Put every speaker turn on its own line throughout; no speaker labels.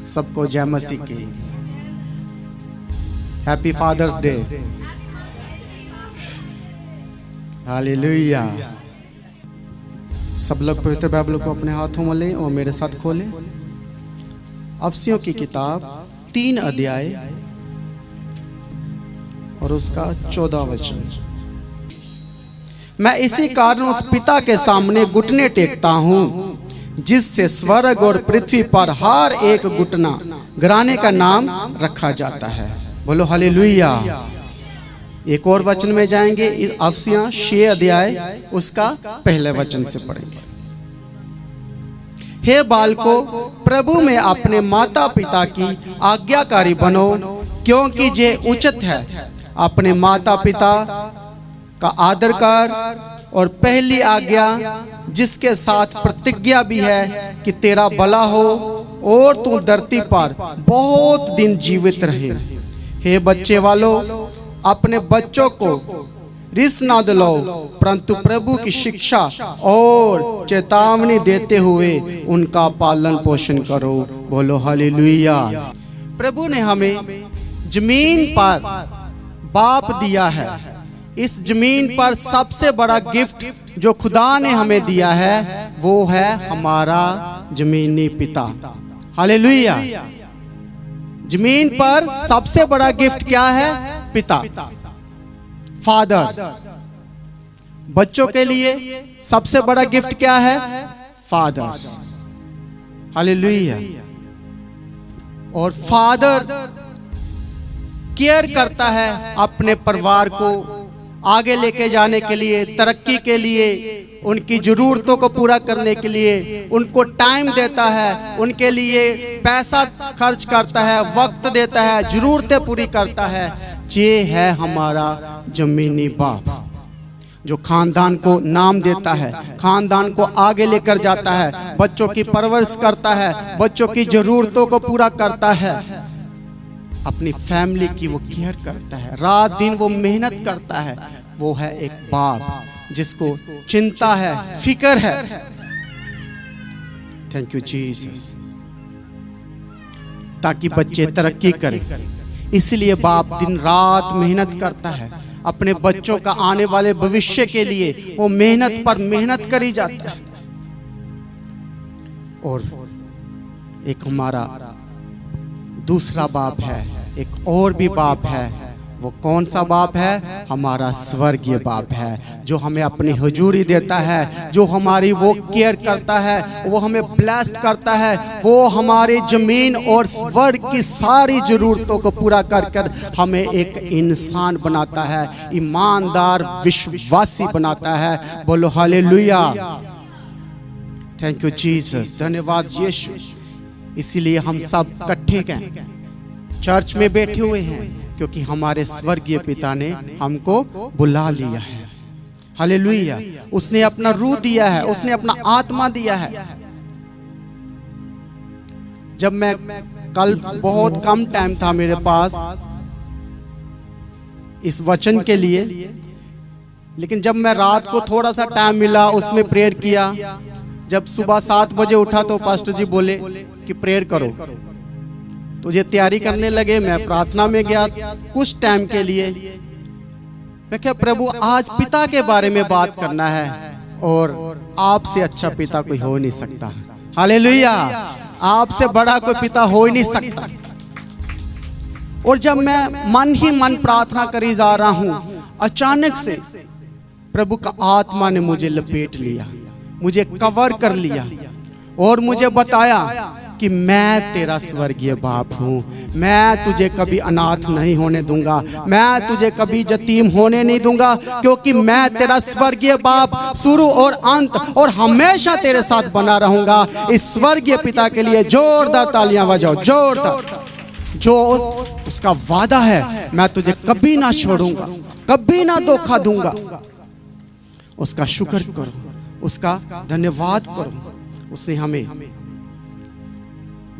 सबको जय मसीह की। Happy Father's Day. हालेलुया। सब लोग पवित्र बाइबल को अपने हाथों में लें और मेरे साथ खोलें। अफसियों की किताब 3 अध्याय और उसका 14 वचन। मैं इसी कारण उस पिता के सामने घुटने टेकता हूं जिससे स्वर्ग और पृथ्वी पर हर एक घुटना गिराने का नाम रखा जाता है। बोलो हालेलुया। एक और वचन में जाएंगे, अफसियां 6 अध्याय उसका पहले वचन से पढ़ेंगे। हे बालको, प्रभु में अपने माता पिता की आज्ञाकारी बनो, क्योंकि ये उचित है। अपने माता पिता का आदर कर, और पहली आज्ञा जिसके साथ प्रतिज्ञा भी है कि तेरा भला हो और तू धरती पर बहुत दिन जीवित रहे। हे बच्चे वालों, अपने बच्चों को रिस ना दिलाओ, परंतु प्रभु की शिक्षा और चेतावनी देते हुए उनका पालन पोषण करो। बोलो हालेलुया। प्रभु ने हमें जमीन पर बाप दिया है। इस जमीन पर सबसे बड़ा गिफ्ट जो खुदा ने हमें दिया है वो है हमारा जमीनी पिता। हालेलुया। जमीन पर सबसे बड़ा गिफ्ट क्या है? पिता, फादर। बच्चों के लिए सबसे बड़ा गिफ्ट क्या है? फादर। हालेलुया। और फादर केयर करता है अपने परिवार को आगे लेके जाने के लिए, तरक्की के लिए, उनकी जरूरतों को पूरा करने के लिए उनको टाइम देता है, उनके लिए पैसा खर्च करता है, वक्त देता है, जरूरतें पूरी करता है। ये है हमारा जमीनी बाप जो खानदान को नाम देता है, खानदान को आगे लेकर जाता है, बच्चों की परवरिश करता है, बच्चों की जरूरतों को पूरा करता है, अपनी फैमिली की वो केयर करता है, रात दिन वो मेहनत करता है। वो है एक बाप जिसको चिंता है, फिक्र है। Thank you Jesus. ताकि बच्चे तरक्की करें, इसलिए बाप दिन रात मेहनत करता है अपने बच्चों का आने वाले भविष्य के लिए। वो मेहनत पर मेहनत करी जाता है। और एक हमारा दूसरा बाप है, एक और भी बाप है। वो कौन सा बाप है? हमारा स्वर्गीय बाप है जो हमें अपनी हुजूरी देता है, जो हमारी वो केयर करता है, वो हमें ब्लेस्ड करता है, वो हमारी जमीन और स्वर्ग की सारी जरूरतों को पूरा कर कर हमें एक इंसान बनाता है, ईमानदार विश्वासी बनाता है। बोलो हालेलुया। Thank you Jesus. धन्यवाद यीशु। इसीलिए हम सब इकट्ठे हैं, चर्च में बैठे हुए हैं, क्योंकि हमारे स्वर्गीय पिता ने हमको बुला लिया है। हालेलुया। उसने अपना रूह दिया है, उसने अपना आत्मा दिया है। जब मैं कल बहुत कम टाइम था मेरे पास इस वचन के लिए, लेकिन जब मैं रात को थोड़ा सा टाइम मिला उसमें प्रेयर किया। जब सुबह 7 बजे उठा तो पास्टर जी बोले कि प्रेयर करो, तो ये तैयारी करने लगे। मैं प्रार्थना में गया कुछ टाइम के लिए। मैं क्या प्रभु आज पिता के बारे में बात करना है, और आपसे अच्छा पिता कोई हो नहीं सकता। हालेलुया। आपसे बड़ा कोई पिता हो ही नहीं सकता। और जब मैं मन ही मन प्रार्थना करी जा रहा हूं, अचानक से प्रभु का आत्मा ने मुझे लपेट लिया, मुझे कवर कर लिया और मुझे बताया कि मैं तेरा स्वर्गीय बाप हूँ। मैं तुझे कभी अनाथ नहीं होने दूंगा, मैं तुझे कभी यतीम होने नहीं दूंगा, क्योंकि मैं तेरा स्वर्गीय बाप शुरू और अंत और हमेशा तेरे साथ बना रहूंगा। इस स्वर्गीय पिता के लिए जोरदार तालियां बजाओ, जोरदार। जो उसका वादा है, मैं तुझे कभी ना छोड़ूंगा, कभी ना धोखा दूंगा। उसका शुक्र करो, उसका धन्यवाद करो। उसने हमें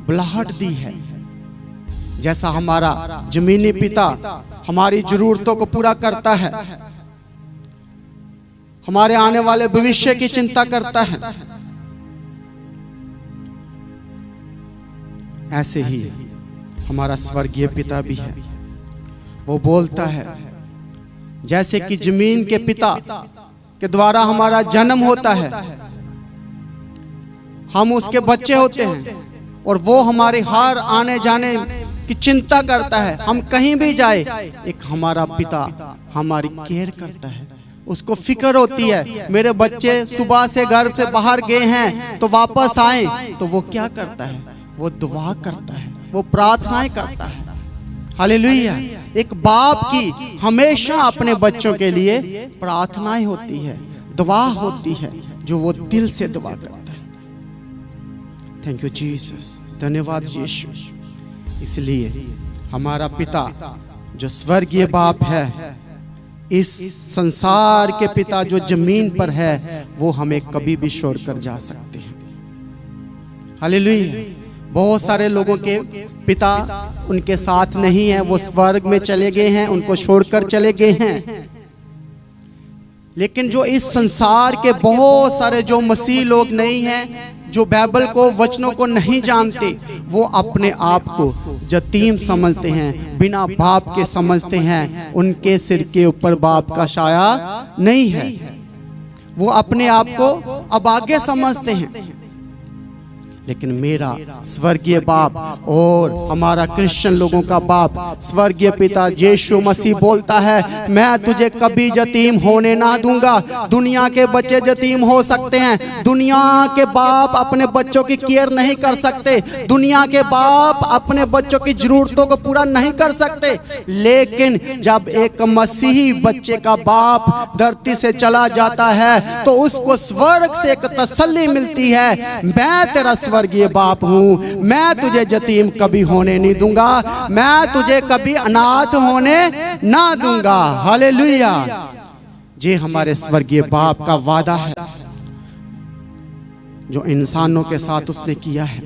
बुलाहट दी है। जैसा हमारा जमीनी पिता हमारी जरूरतों को पूरा करता है, हमारे आने वाले भविष्य की चिंता करता है, ऐसे ही हमारा स्वर्गीय पिता भी है। वो बोलता है जैसे कि जमीन के पिता के द्वारा हमारा जन्म होता है, हम उसके बच्चे होते हैं और वो हमारे हर आने जाने की चिंता करता है। हम कहीं भी जाए, एक हमारा पिता हमारी केयर करता है, उसको फिक्र होती है। मेरे बच्चे सुबह से घर से बाहर गए हैं तो वापस आए तो वो क्या करता है? वो दुआ करता है, वो प्रार्थनाएं करता है। हालेलुया। एक बाप की हमेशा अपने बच्चों के लिए प्रार्थनाएं होती है, दुआ होती है, जो वो दिल से दुआ करता है। थैंक यू जीसस, धन्यवाद यीशु। इसलिए हमारा पिता जो स्वर्गीय बाप है, इस संसार के पिता जो जमीन पर है, वो हमें कभी भी छोड़कर जा सकते हैं। हालेलुया। बहुत सारे लोगों के पिता उनके साथ नहीं है, वो स्वर्ग में चले गए हैं, उनको छोड़कर चले गए हैं। लेकिन जो इस संसार के बहुत सारे जो मसीह लोग नहीं हैं, जो बाइबल को वचनों को नहीं जानते, वो अपने आप को यतीम समझते हैं, बिना बाप के समझते हैं। उनके सिर के ऊपर बाप का साया नहीं है, वो अपने आप को अभागे समझते हैं। लेकिन मेरा स्वर्गीय बाप और हमारा क्रिश्चियन लोगों का बाप स्वर्गीय पिता यीशु मसीह बोलता है, मैं तुझे कभी यतीम होने ना दूंगा। दुनिया के बच्चे यतीम हो सकते हैं, दुनिया के बाप अपने बच्चों की केयर नहीं कर सकते, दुनिया के बाप अपने बच्चों की जरूरतों को पूरा नहीं कर सकते। लेकिन जब एक मसीही बच्चे का बाप धरती से चला जाता है तो उसको स्वर्ग से एक तसल्ली मिलती है, मैं तेरा स्वर्गीय बाप हूं, मैं तुझे यतीम कभी होने नहीं दूंगा, मैं तुझे कभी अनाथ होने ना दूंगा। हालेलुया। ये हमारे स्वर्गीय बाप का वादा है जो इंसानों के साथ उसने किया है।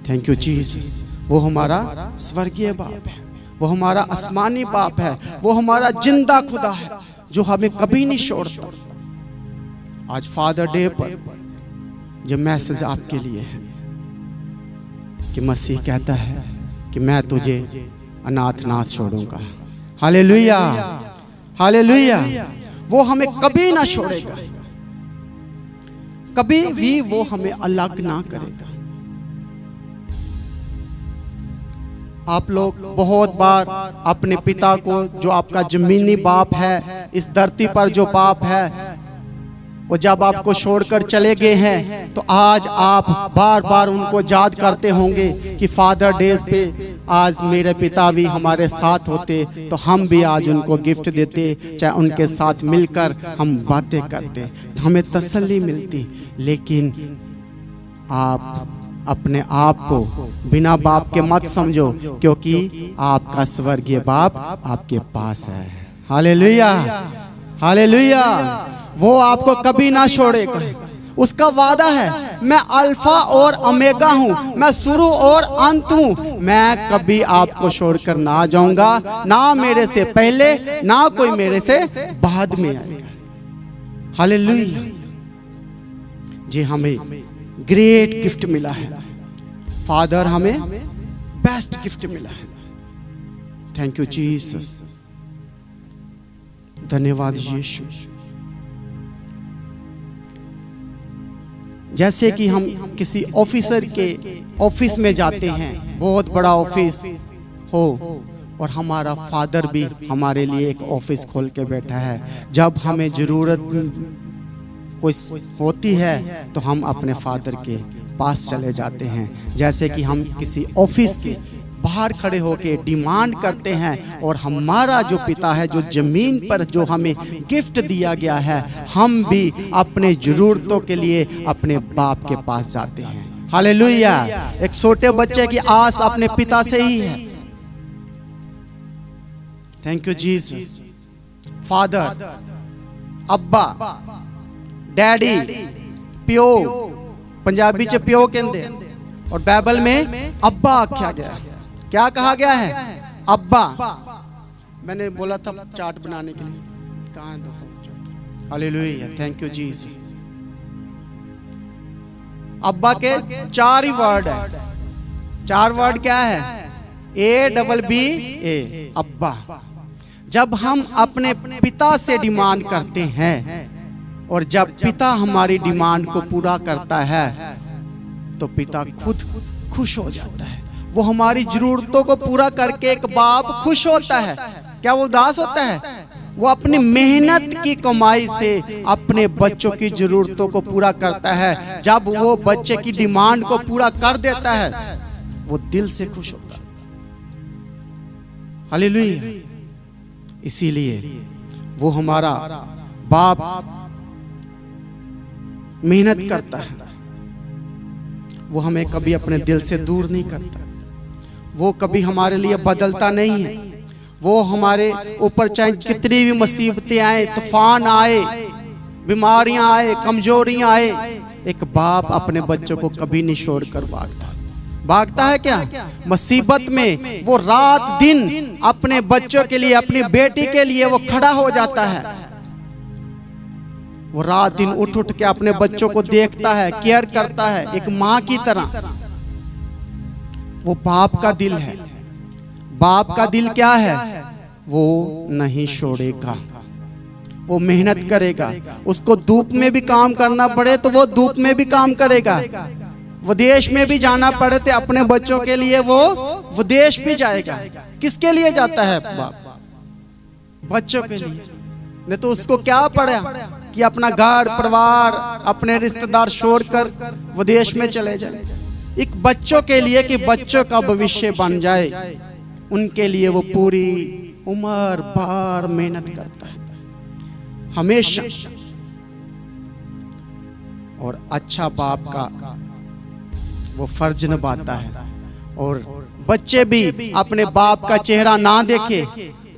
Thank you Jesus. वो हमारा स्वर्गीय बाप है, वो हमारा आसमानी बाप है, वो हमारा जिंदा खुदा है जो हमें कभी नहीं छोड़ता। आज फादर डे पर जो मैसेज आपके लिए है कि मसीह कहता है कि मैं तुझे अनाथ ना छोड़ूंगा। Hallelujah, hallelujah. वो हमें कभी ना छोड़ेगा, कभी भी वो हमें अलग ना करेगा। आप लोग बहुत बार अपने पिता को, जो आपका जमीनी बाप है, इस धरती पर जो बाप है, वो जब आपको छोड़कर चले गए हैं तो आज आप बार बार उनको याद करते होंगे कि फादर डेज पे आज मेरे पिता भी हमारे साथ होते तो हम भी आज उनको गिफ्ट देते, चाहे उनके साथ मिलकर हम बातें करते, हमें तसल्ली मिलती। लेकिन आप अपने आप को बिना बाप के मत समझो, क्योंकि आपका स्वर्गीय बाप आपके पास है। Hallelujah, hallelujah. वो आपको कभी ना छोड़ेगा। उसका वादा है, मैं अल्फा और ओमेगा हूं, मैं शुरू और अंत हूं, मैं कभी आपको छोड़कर ना जाऊंगा, ना मेरे से पहले ना कोई मेरे से बाद में आएगा। हालेलुया। जी हमें ग्रेट गिफ्ट मिला है, फादर हमें बेस्ट गिफ्ट मिला है। थैंक यू जीसस, धन्यवाद यीशु। जैसे कि हम किसी ऑफिसर के ऑफिस में जाते हैं, बहुत बड़ा ऑफिस हो, और हमारा फादर भी हमारे लिए एक ऑफिस खोल के बैठा है। जब हमें ज़रूरत कुछ होती है तो हम अपने फादर के पास चले जाते हैं। जैसे कि हम किसी ऑफिस के बाहर खड़े होके डिमांड करते हैं, और हमारा जो पिता है, जो जमीन पर जो हमें गिफ्ट दिया गया है, हम भी अपने जरूरतों के लिए अपने बाप के पास जाते हैं। हालेलुया। एक छोटे बच्चे की आस अपने पिता से ही है। Thank you Jesus. फादर, अब्बा, डैडी, प्यो, पंजाबी च प्यो कहते और बाइबल में अब्बा आख्या गया है। क्या कहा गया है? अब्बा। मैंने बोला था चार्ट बनाने के लिए, कहाँ है? दो। Hallelujah, thank you Jesus. अब्बा के 4 ही वर्ड है, 4 वर्ड क्या है? ABBA, अब्बा। जब हम अपने पिता से डिमांड करते हैं और जब पिता हमारी डिमांड को पूरा करता है तो पिता खुद खुश हो जाता है। वो हमारी जरूरतों को पूरा करके एक बाप खुश होता है। क्या वो उदास होता है? वो अपनी मेहनत की कमाई से अपने बच्चों की जरूरतों को पूरा करता है। जब वो बच्चे की डिमांड को पूरा कर देता है वो दिल से खुश होता है। हालेलुया। इसीलिए वो हमारा बाप मेहनत करता है, वो हमें कभी अपने दिल से दूर नहीं करता, वो कभी हमारे लिए बदलता नहीं है। वो हमारे ऊपर चाहे कितनी भी मुसीबतें आए, तूफान आए, बीमारियां आए, कमजोरियां आए, एक बाप अपने बच्चों को कभी नहीं छोड़कर भागता है। क्या मुसीबत में वो रात दिन अपने बच्चों के लिए, अपनी बेटी के लिए वो खड़ा हो जाता है। वो रात दिन उठ के अपने बच्चों को देखता है, केयर करता है, एक माँ की तरह। वो बाप का दिल है। बाप का दिल क्या है? वो नहीं छोड़ेगा, वो मेहनत करेगा। उसको धूप में भी काम करना पड़े तो वो धूप में भी काम करेगा। विदेश में भी जाना पड़े तो अपने बच्चों के लिए वो विदेश भी जाएगा। किसके लिए जाता है बाप? बच्चों के लिए। नहीं तो उसको क्या पड़ा कि अपना घर परिवार, अपने रिश्तेदार छोड़कर विदेश में चले जाए। एक बच्चों के लिए कि बच्चों का भविष्य बन जाए, उनके लिए वो पूरी उम्र भर मेहनत करता है हमेशा। और अच्छा बाप का वो फर्ज निभाता है। और बच्चे भी अपने बाप का चेहरा ना देखे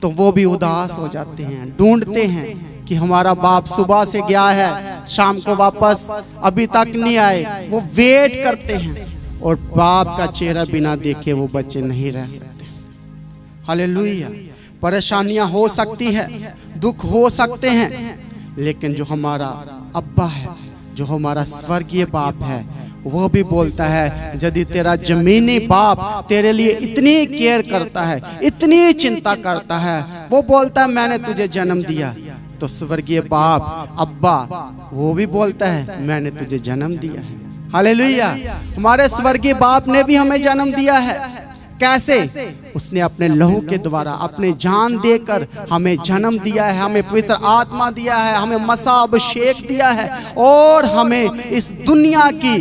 तो वो भी उदास हो जाते हैं, ढूंढते हैं कि हमारा बाप सुबह से गया है, शाम को वापस अभी तक नहीं आए। वो वेट करते हैं और बाप का चेहरा बिना देखे वो बच्चे नहीं रह सकते। हालेलुया। परेशानियां हो सकती है, दुख हो सकते हैं, लेकिन जो हमारा अब्बा है, जो हमारा स्वर्गीय बाप है, वो भी बोलता है यदि तेरा जमीनी बाप तेरे लिए इतनी केयर करता है, इतनी चिंता करता है, वो बोलता है मैंने तुझे जन्म दिया, तो स्वर्गीय बाप अब्बा वो भी बोलता है मैंने तुझे जन्म दिया है। हालेलुया। हमारे स्वर्गीय बाप ने भी हमें जन्म दिया है। कैसे? उसने अपने लहू के द्वारा, अपने जान देकर हमें जन्म दिया है, हमें पवित्र आत्मा दिया है, हमें मसा अभिषेक दिया है और हमें इस दुनिया की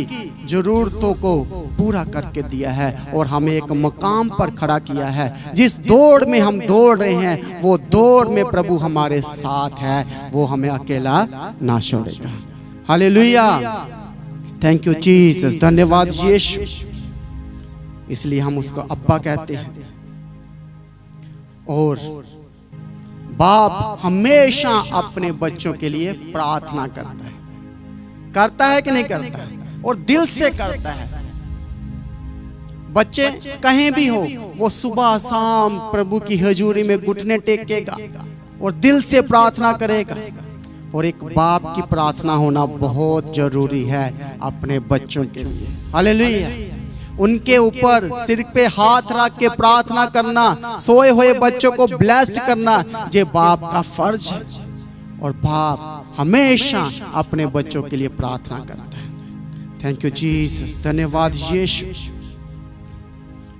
जरूरतों को पूरा करके दिया है और हमें एक मकाम पर खड़ा किया है। जिस दौड़ में हम दौड़ रहे हैं वो दौड़ में प्रभु हमारे साथ है, वो हमें अकेला ना छोड़ेगा। हालेलुया। Thank you Jesus. धन्यवाद यीशु। इसलिए हम उसको अब्बा कहते हैं। और बाप हमेशा अपने बच्चों के लिए प्रार्थना करता है कि नहीं करता है? और दिल से करता है। बच्चे कहीं भी हो, वो सुबह शाम प्रभु की हजूरी में घुटने टेकेगा और दिल से प्रार्थना करेगा। और एक बाप की प्रार्थना होना बहुत जरूरी है अपने बच्चों के लिए। हालेलुया। उनके ऊपर सिर पे हाथ रख के प्रार्थना करना, सोए हुए बच्चों को ब्लेस्ड करना, ये बाप का फर्ज है। और बाप हमेशा अपने बच्चों के लिए प्रार्थना करता है। Thank you Jesus. धन्यवाद यीशु।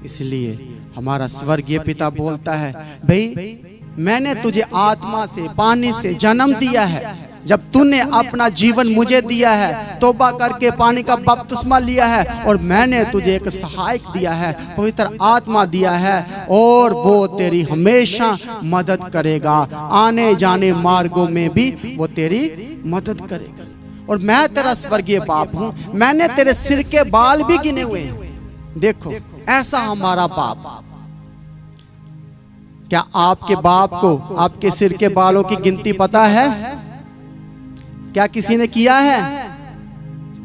इसलिए हमारा स्वर्गीय पिता बोलता है भाई मैंने तुझे आत्मा से, पानी से जन्म दिया है। जब तूने अपना जीवन मुझे दिया है, तौबा करके पानी का बपतिस्मा लिया है, और मैंने तुझे एक सहायक दिया है, पवित्र आत्मा दिया है, और वो तेरी हमेशा मदद करेगा। आने जाने मार्गों में भी वो तेरी मदद करेगा। और मैं तेरा स्वर्गीय बाप हूं, मैंने तेरे सिर के बाल भी गिने हुए हैं। देखो ऐसा हमारा बाप। क्या आपके बाप को आपके सिर के बालों की गिनती पता है? क्या किसी ने किया है?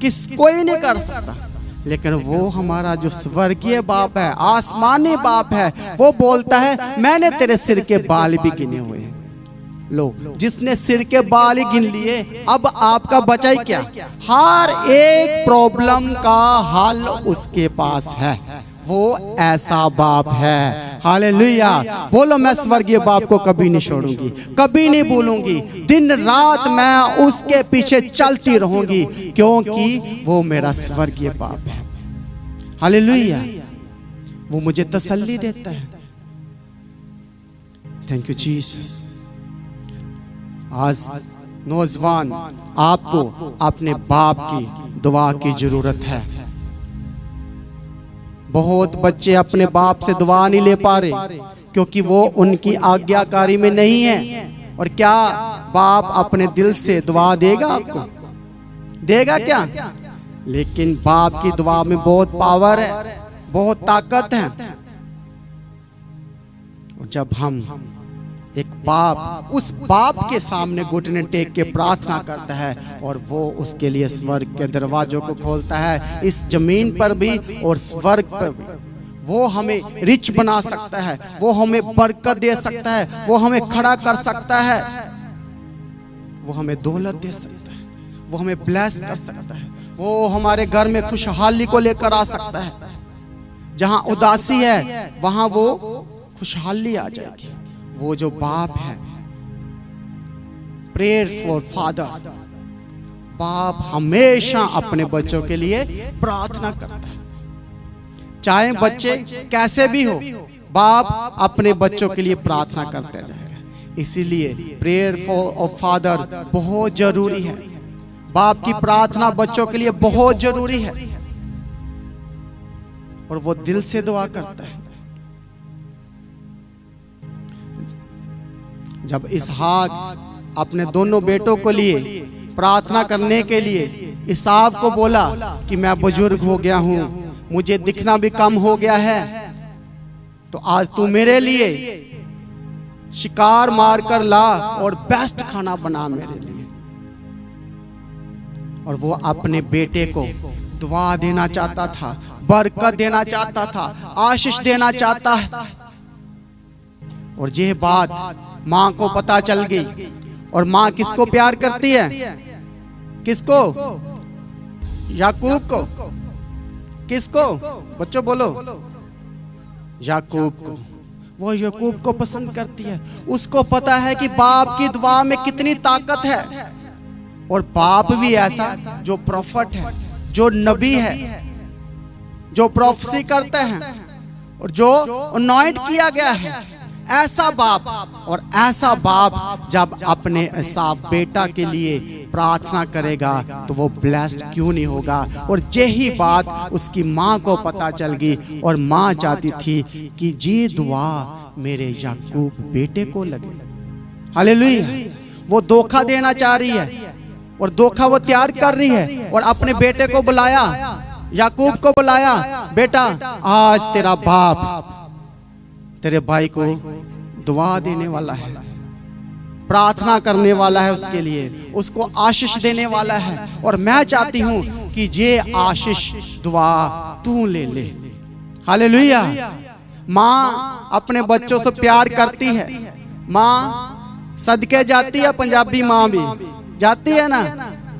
कोई नहीं कर सकता। लेकिन वो हमारा जो स्वर्गीय बाप है, आसमानी बाप है, वो बोलता है मैंने तेरे सिर के बाल भी गिने हुए हैं। लो, जिसने सिर के बाल ही गिन लिए, अब आपका बचा ही क्या? हर एक प्रॉब्लम का हल उसके पास है। वो ऐसा बाप है। हालेलुया। बोलो, मैं स्वर्गीय बाप को कभी नहीं छोड़ूंगी, कभी नहीं भूलूंगी। दिन रात मैं उसके पीछे चलती रहूंगी, क्योंकि वो मेरा स्वर्गीय बाप है। हालेलुया। वो मुझे तसल्ली देता है। Thank you Jesus. आज नौजवान, आपको अपने बाप की दुआ की जरूरत है। बहुत बच्चे अपने बाप से दुआ नहीं ले पा रहे, क्योंकि वो उनकी आज्ञाकारी में नहीं है। और क्या बाप अपने दिल से दुआ देगा आपको? देगा क्या? लेकिन बाप की दुआ में बहुत पावर है, बहुत ताकत है। और जब हम एक बाप, उस बाप के सामने घुटने टेक के प्रार्थना करता है, और वो उसके लिए स्वर्ग के दरवाजों को खोलता है, इस जमीन पर भी और स्वर्ग पर भी। वो हमें रिच बना सकता है, वो हमें बरकत दे सकता है, वो हमें खड़ा कर सकता है, वो हमें दौलत दे सकता है, वो हमें ब्लेस कर सकता है, वो हमारे घर में खुशहाली को लेकर आ सकता है। जहां उदासी है वहां वो खुशहाली आ जाएगी। वो जो बाप है, प्रेयर फॉर फादर, बाप हमेशा अपने बच्चों के लिए प्रार्थना करता है। चाहे बच्चे कैसे भी हो, बाप अपने बच्चों के लिए प्रार्थना करते जाएगा। इसीलिए प्रेयर फॉर फादर बहुत जरूरी है। बाप की प्रार्थना बच्चों के लिए बहुत जरूरी है, और वो दिल से दुआ करता है। जब इसहाक अपने दोनों बेटों को लिए प्रार्थना करने के लिए ईसाव को बोला कि मैं बुजुर्ग हो गया हूं, मुझे दिखना भी कम हो गया है, तो आज तू मेरे लिए शिकार मार कर ला और बेस्ट खाना बना मेरे लिए। और वो अपने बेटे को दुआ देना चाहता था, बरकत देना चाहता था, आशीष देना चाहता है। और ये बात माँ को पता चल गई। और माँ किसको प्यार करती है? किसको? याकूब को। किसको? बच्चों बोलो, याकूब को। वो याकूब को पसंद करती है। उसको पता है कि बाप की दुआ में कितनी ताकत है। और बाप भी ऐसा जो प्रोफेट है, जो नबी है, जो प्रोफेसी करते हैं, और जो अनॉइंट किया गया है, ऐसा बाप। और ऐसा बाप जब अपने ऐसा बेटा के लिए प्रार्थना करेगा तो वो ब्लेस्ड क्यों नहीं होगा? और यही बात उसकी माँ को पता चल गई, और माँ चाहती थी कि ये दुआ मेरे याकूब बेटे को लगे। हालेलुया। वो धोखा देना चाह रही है, और धोखा वो तैयार कर रही है। और अपने बेटे को बुलाया, याकूब को बुलाया, बेटा आज तेरा बाप तेरे भाई को दुआ देने वाला है, प्रार्थना करने वाला है उसके लिए, उसको आशीष देने वाला है। और मैं चाहती हूं कि ये आशीष दुआ तू ले ले। हालेलुया। माँ अपने बच्चों से प्यार करती है। माँ सदके जाती है, पंजाबी माँ भी जाती है ना,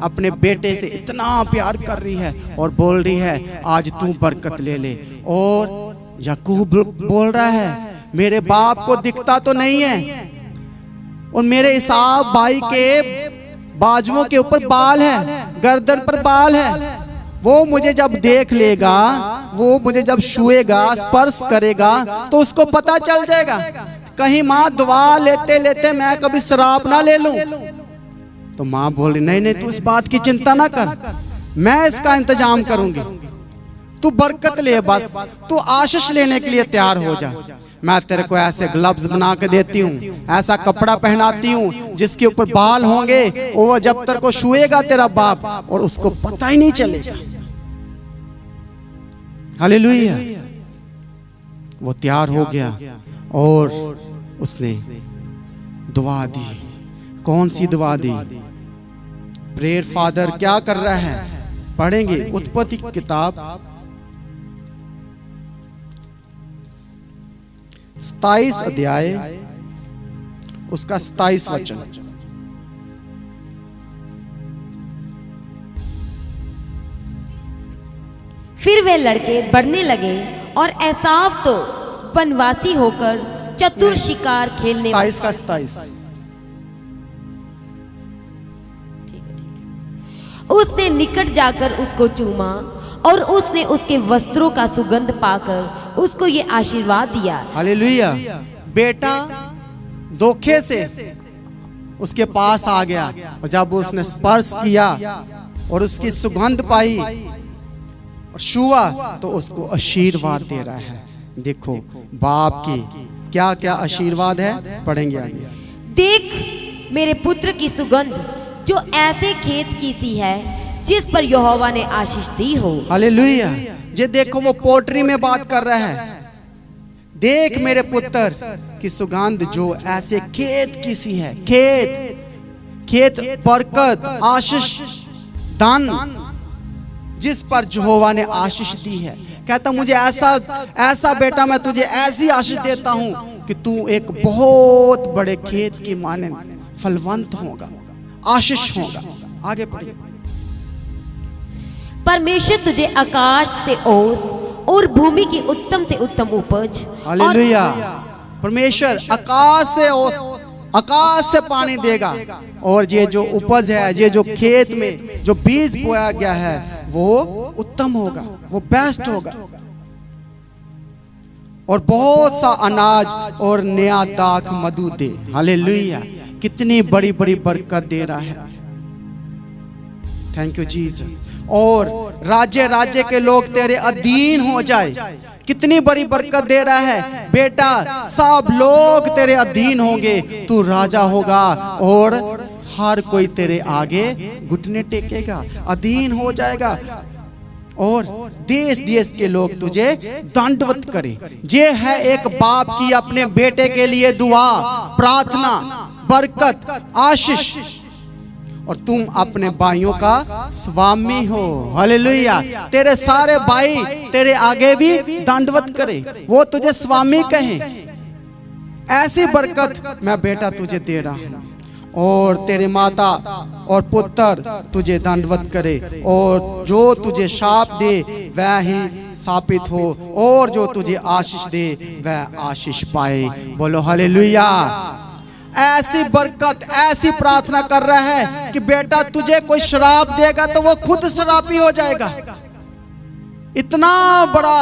अपने बेटे से इतना प्यार कर रही है और बोल रही है आज तू बरकत ले ले। और याकूब बोल रहा है मेरे बाप को दिखता तो नहीं है, और मेरे ईसाव भाई के बाजुओं के ऊपर बाल है, गर्दन पर बाल है। वो मुझे जब देख लेगा, वो मुझे जब छुएगा, स्पर्श करेगा, तो उसको पता चल जाएगा। कहीं माँ दुआ लेते लेते मैं कभी शराब ना ले लूं। तो माँ बोल रही नहीं नहीं, तू इस बात की चिंता ना कर, मैं इसका इंतजाम करूंगी, तू बरकत ले, बस तू आशीष लेने के लिए तैयार हो जा। मैं तेरे को ऐसे ग्लव्स बना के देती हूँ, ऐसा कपड़ा पहनाती हूँ जिसके ऊपर बाल होंगे, और वो जब तेरे को छुएगा तेरा बाप, और उसको पता ही नहीं चलेगा। हालेलुया। वो तैयार हो गया और उसने दुआ दी। कौन सी दुआ दी? प्रेयर फादर क्या कर रहा है? पढ़ेंगे उत्पत्ति की किताब 27 अध्याय उसका 27 वचन।
फिर वे लड़के बढ़ने लगे और एसाव तो वनवासी होकर चतुर शिकार खेलने
27 का 27।
उसने निकट जाकर उसको चूमा और उसने उसके वस्त्रों का सुगंध पाकर उसको ये आशीर्वाद दिया।
हालेलुया। बेटा धोखे से उसके पास आ गया और जब उसने स्पर्श किया और उसकी सुगंध पाई और छुआ तो उसको आशीर्वाद दे रहा है। देखो बाप की क्या क्या आशीर्वाद है, पढ़ेंगे आगे।
देख मेरे पुत्र की सुगंध जो ऐसे खेत की सी है जिस पर यहोवा ने आशीष दी हो।
हालेलुया। ये देखो वो पोट्री में बात कर रहा है। देख मेरे पुत्र की सुगंध जो ऐसे खेत की सी है। खेत बरकत आशीष दान जिस पर यहोवा ने आशीष दी है। कहता मुझे ऐसा बेटा मैं तुझे ऐसी आशीष देता हूं कि तू एक बहुत बड़े खेत की माने फलवंत होगा, आशीष होगा। आगे पढ़िए।
परमेश्वर तुझे आकाश से ओस और भूमि की उत्तम से उत्तम उपज।
हालेलुया। परमेश्वर आकाश से ओस, आकाश से पानी देगा और ये जो उपज है, ये जो खेत में जो बीज बोया गया है वो उत्तम होगा, वो बेस्ट होगा और बहुत सा अनाज और नया दाख मधु दे। हालेलुया। कितनी बड़ी बड़ी बरकत दे रहा है। Thank you Jesus. और राज्य के लोग तेरे अधीन हो जाए। कितनी बड़ी बरकत दे रहा है बेटा। सब लोग तेरे अधीन होंगे, तू राजा होगा और हर कोई तेरे आगे घुटने टेकेगा, अधीन हो जाएगा और देश देश के लोग तुझे दंडवत करें। ये है एक बाप की अपने बेटे के लिए दुआ, प्रार्थना, बरकत, आशीष। और तुम अपने भाइयों का स्वामी हो। हालेलुया। तेरे सारे भाई तेरे आगे भी दंडवत करे, वो तुझे स्वामी कहे। ऐसी बरकत मैं बेटा तुझे दे रहा हूं और तेरे माता और पुत्र तुझे दंडवत करे और जो तुझे शाप दे वह ही शापित हो और जो तुझे आशीष दे वह आशीष पाए। बोलो हालेलुया। ऐसी बरकत, ऐसी प्रार्थना कर रहा है कि बेटा तुझे कोई श्राप देगा तो वो खुद श्रापी हो जाएगा। इतना बड़ा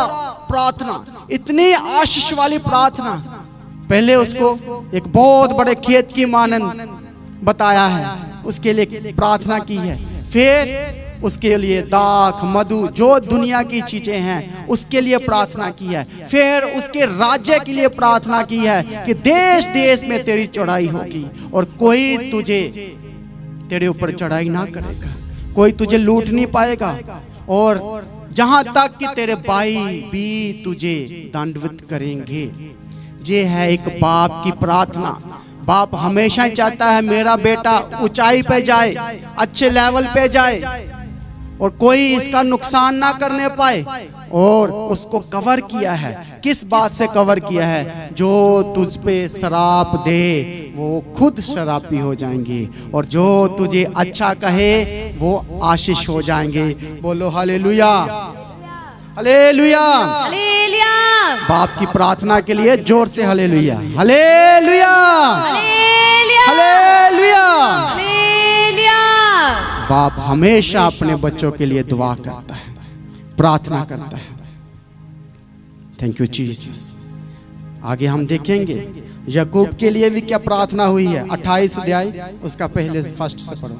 प्रार्थना, इतनी आशीष वाली प्रार्थना। पहले उसको एक बहुत बड़े खेत की मानंद बताया है, उसके लिए प्रार्थना की है। फिर उसके लिए दाख मधु जो दुनिया की चीजें हैं उसके लिए प्रार्थना की है। फिर उसके राज्य के लिए प्रार्थना की है कि देश देश में तेरी चढ़ाई होगी और कोई तुझे तेरे ऊपर चढ़ाई ना करेगा, कोई तुझे लूट नहीं पाएगा और जहां तक कि तेरे भाई भी तुझे दंडवत करेंगे। ये है एक बाप की प्रार्थना। बाप हमेशा ही चाहता है मेरा बेटा ऊंचाई पे जाए, अच्छे लेवल पे जाए और कोई इसका नुकसान ना करने पाए। और उसको कवर किया है, किस बात से कवर किया है? जो तुझ पे शराप दे वो खुद शरापी हो जाएंगे और जो तुझे अच्छा कहे वो आशीष हो जाएंगे। बोलो हालेलुया, हालेलुया,
हालेलुया।
बाप की प्रार्थना के लिए जोर से हालेलुया, हालेलुया, हालेलुया। बाप हमेशा अपने बच्चों के लिए दुआ करता है, प्रार्थना करता है। Thank you Jesus. आगे हम देखेंगे याकूब के लिए भी क्या प्रार्थना हुई है। 28 अध्याय उसका पहले फर्स्ट से पढ़ो।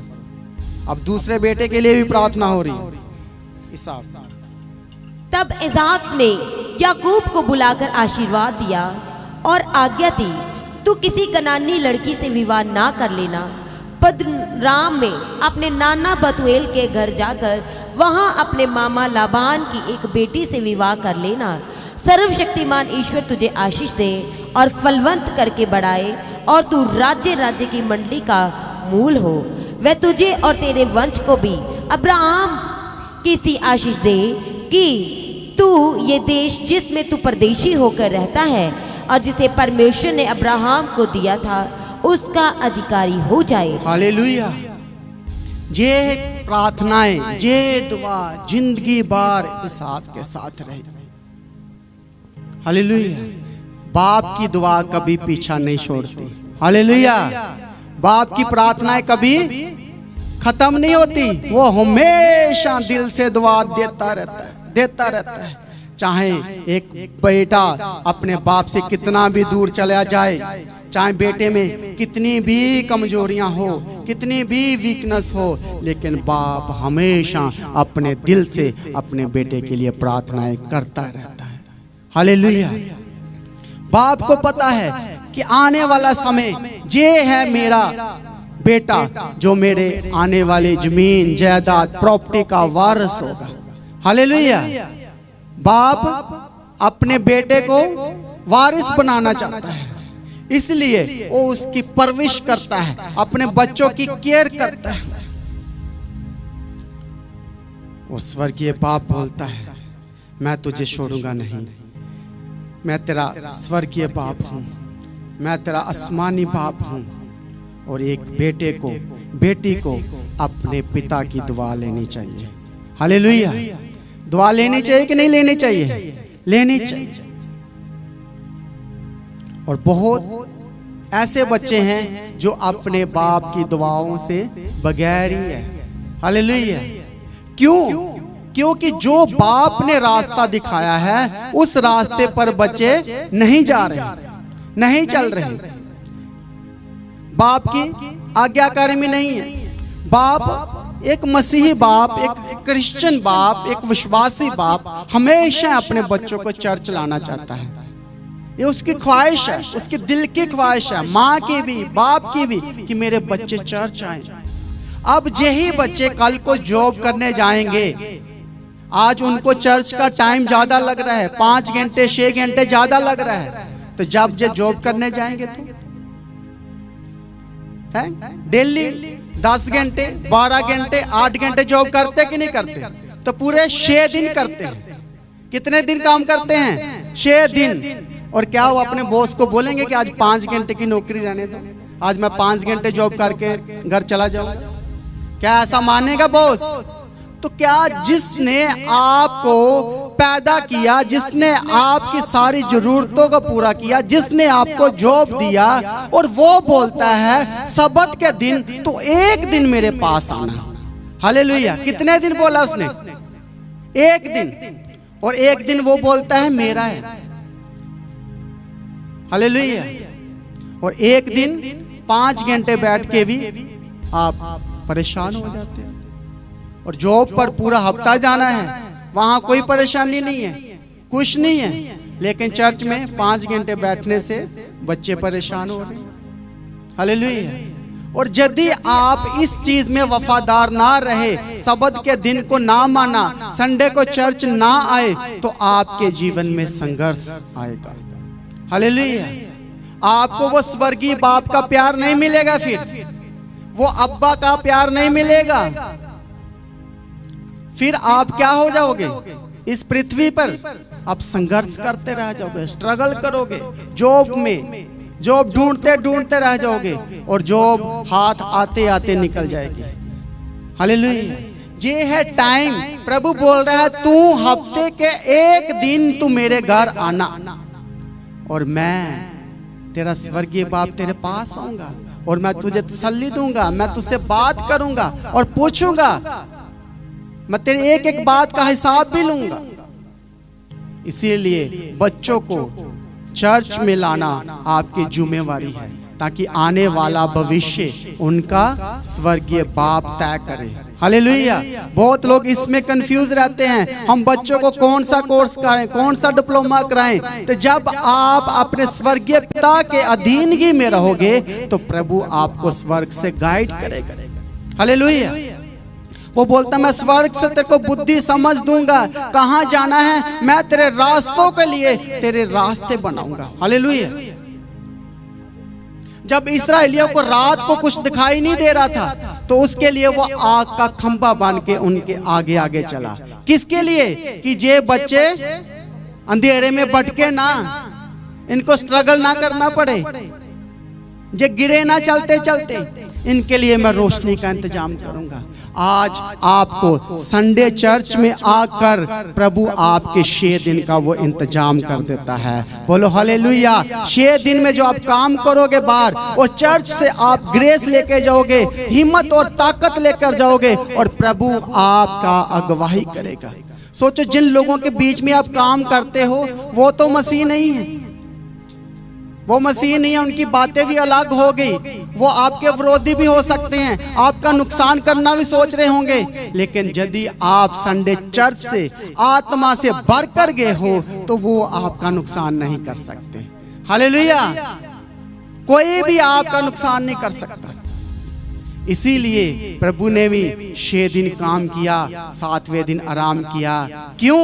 अब दूसरे बेटे के लिए भी प्रार्थना हो रही है। इसहाक।
तब इसाक ने याकूब को बुलाकर आशीर्वाद दिया और आज्ञा दी, तू किसी कनानी लड़की से विवाह ना कर लेना। पद्दनराम में अपने नाना बतूएल के घर जाकर वहां अपने मामा लाबान की एक बेटी से विवाह कर लेना। सर्वशक्तिमान ईश्वर तुझे आशीष दे और फलवंत करके बढ़ाए और तू राज्य की मंडली का मूल हो। वह तुझे और तेरे वंश को भी अब्राहम की सी आशीष दे कि तू ये देश जिसमें तू परदेशी होकर रहता है और जिसे परमेश्वर ने अब्राहम को दिया था उसका अधिकारी हो जाए। हालेलुया।
ये प्रार्थनाएं, ये दुआ जिंदगी भर इसहाक के साथ रहे। हालेलुया। बाप की दुआ कभी पीछा नहीं छोड़ती। हालेलुया। बाप की प्रार्थनाएं कभी खत्म नहीं होती, वो हमेशा दिल से दुआ देता रहता है, देता रहता है। चाहे एक बेटा अपने बाप से कितना भी दूर चला जाए, चाहे बेटे में कितनी भी कमजोरियां हो, कितनी भी वीकनेस हो, लेकिन बाप हमेशा अपने दिल से अपने बेटे के लिए प्रार्थनाएं करता रहता है। हालेलुया। बाप को पता है कि आने वाला समय ये है मेरा बेटा जो मेरे आने वाली जमीन जायदाद प्रॉपर्टी का वारिस होगा। हालेलुया। बाप अपने बेटे को वारिस बनाना चाहता है, इसलिए वो उसकी परवरिश करता है, अपने बच्चों की केयर करता है। और स्वर्गीय बाप बोलता है, मैं तुझे छोड़ूंगा नहीं, मैं तेरा स्वर्गीय बाप हूं, मैं तेरा आसमानी बाप हूं। और एक बेटे को, बेटी को अपने पिता की दुआ लेनी चाहिए। हालेलुया। दुआ लेनी चाहिए कि नहीं लेनी चाहिए? लेनी चाहिए। और बहुत ऐसे बच्चे हैं जो अपने बाप की दुआओं से बगैर ही है। हालेलुया। क्यों? क्योंकि जो बाप ने रास्ता दिखाया है उस रास्ते पर बच्चे नहीं जा रहे, नहीं चल रहे। बाप की आज्ञाकारी में नहीं है। बाप एक मसीही बाप, एक क्रिश्चियन बाप, एक विश्वासी बाप हमेशा अपने बच्चों को चर्च लाना चाहता है। ये उसकी ख्वाहिश है, उसके दिल की ख्वाहिश है, माँ की भी बाप की भी, कि मेरे बच्चे चर्च आए। अब यही बच्चे कल को जॉब करने जाएंगे। आज उनको चर्च का टाइम ज्यादा लग रहा है, 5 घंटे 6 घंटे ज्यादा लग रहा है, तो जब ये जॉब करने जाएंगे तो डेली 10 घंटे 12 घंटे 8 घंटे जॉब करते कि नहीं करते? तो पूरे 6 दिन करते हैं। कितने दिन काम करते हैं? 6 दिन। और क्या वो अपने बॉस को बोलेंगे कि आज 5 घंटे की नौकरी रहने दो, आज मैं 5 घंटे जॉब करके घर चला जाऊं? क्या ऐसा मानेगा बॉस? तो क्या जिसने आपको पैदा किया, जिसने आपकी सारी जरूरतों को पूरा किया, जिसने आपको जॉब दिया, और वो बोलता है सबत के दिन तो एक दिन मेरे पास आना। हालेलुया। कितने दिन बोला उसने? एक दिन। और एक दिन वो बोलता है मेरा है। हालेलुया। और एक दिन 5 घंटे बैठ के भी आप परेशान हो जाते हैं। और जॉब पर पूरा हफ्ता जाना है, वहां कोई परेशानी नहीं है, कुछ नहीं है, लेकिन चर्च में 5 घंटे बैठने से बच्चे परेशान हो रहे हैं। हालेलुया। और यदि आप इस चीज में वफादार ना रहे, सबत के दिन को ना माना, संडे को चर्च ना आए, तो आपके जीवन में संघर्ष आएगा। हालेलुया। आपको वो स्वर्गीय बाप का प्यार नहीं मिलेगा, फिर वो अब्बा का प्यार नहीं मिलेगा। फिर आप क्या हो जाओगे? इस पृथ्वी पर आप संघर्ष करते रह जाओगे, स्ट्रगल करोगे, जॉब में जॉब ढूंढते ढूंढते रह जाओगे, और जॉब हाथ आते आते निकल जाएगी। हालेलुया। ये है टाइम। प्रभु बोल रहा है, तू हफ्ते के एक दिन तू मेरे घर आना, और मैं तेरा स्वर्गीय बाप तेरे पास आऊंगा, और मैं तुझे तसल्ली दूंगा, मैं तुझसे बात करूंगा और पूछूंगा, मैं तेरे एक एक बात का हिसाब भी लूंगा। इसीलिए बच्चों को चर्च में लाना आपकी जिम्मेवारी है, ताकि आने वाला भविष्य उनका स्वर्गीय बाप तय करे। हालेलुया। बहुत लोग इसमें कंफ्यूज रहते हैं, हम बच्चों को कौन सा कोर्स कराएं, कौन सा डिप्लोमा कराएं। तो जब आप अपने स्वर्गीय पिता के अधीनगी में रहोगे तो प्रभु आपको स्वर्ग से गाइड करेगा। हालेलुया। वो बोलता, मैं स्वर्ग से तेरे को बुद्धि समझ दूंगा, कहां जाना है, मैं तेरे रास्तों के लिए तेरे रास्ते बनाऊंगा। हालेलुया। जब इस्राएलियों को रात को कुछ दिखाई नहीं दे रहा था, तो उसके लिए वो आग का खंभा बांध के उनके आगे आगे चला। किसके लिए? कि ये बच्चे अंधेरे में भटके ना, इनको स्ट्रगल ना करना पड़े, ये गिरे ना चलते चलते। इनके लिए मैं रोशनी का इंतजाम करूंगा। आज आपको संडे चर्च में आकर प्रभु आपके 6 दिन का वो इंतजाम कर देता है। बोलो हालेलुया। 6 दिन में जो आप काम करोगे बाहर, वो चर्च से आप ग्रेस लेके जाओगे, हिम्मत और ताकत लेकर जाओगे और प्रभु आपका अगुवाई करेगा। सोचो, जिन लोगों के बीच में आप काम करते हो वो तो मसीह नहीं है, वो मसीह नहीं है, उनकी बातें भी अलग हो गई। वो आपके विरोधी भी हो सकते हैं, आपका नुकसान करना भी सोच रहे होंगे, लेकिन यदि आप संडे चर्च से आत्मा से भरकर गए हो तो वो आपका नुकसान नहीं कर सकते। हालेलुया। कोई भी आपका नुकसान नहीं कर सकता। इसीलिए प्रभु ने भी 6 दिन काम किया, 7वें दिन आराम किया। क्यों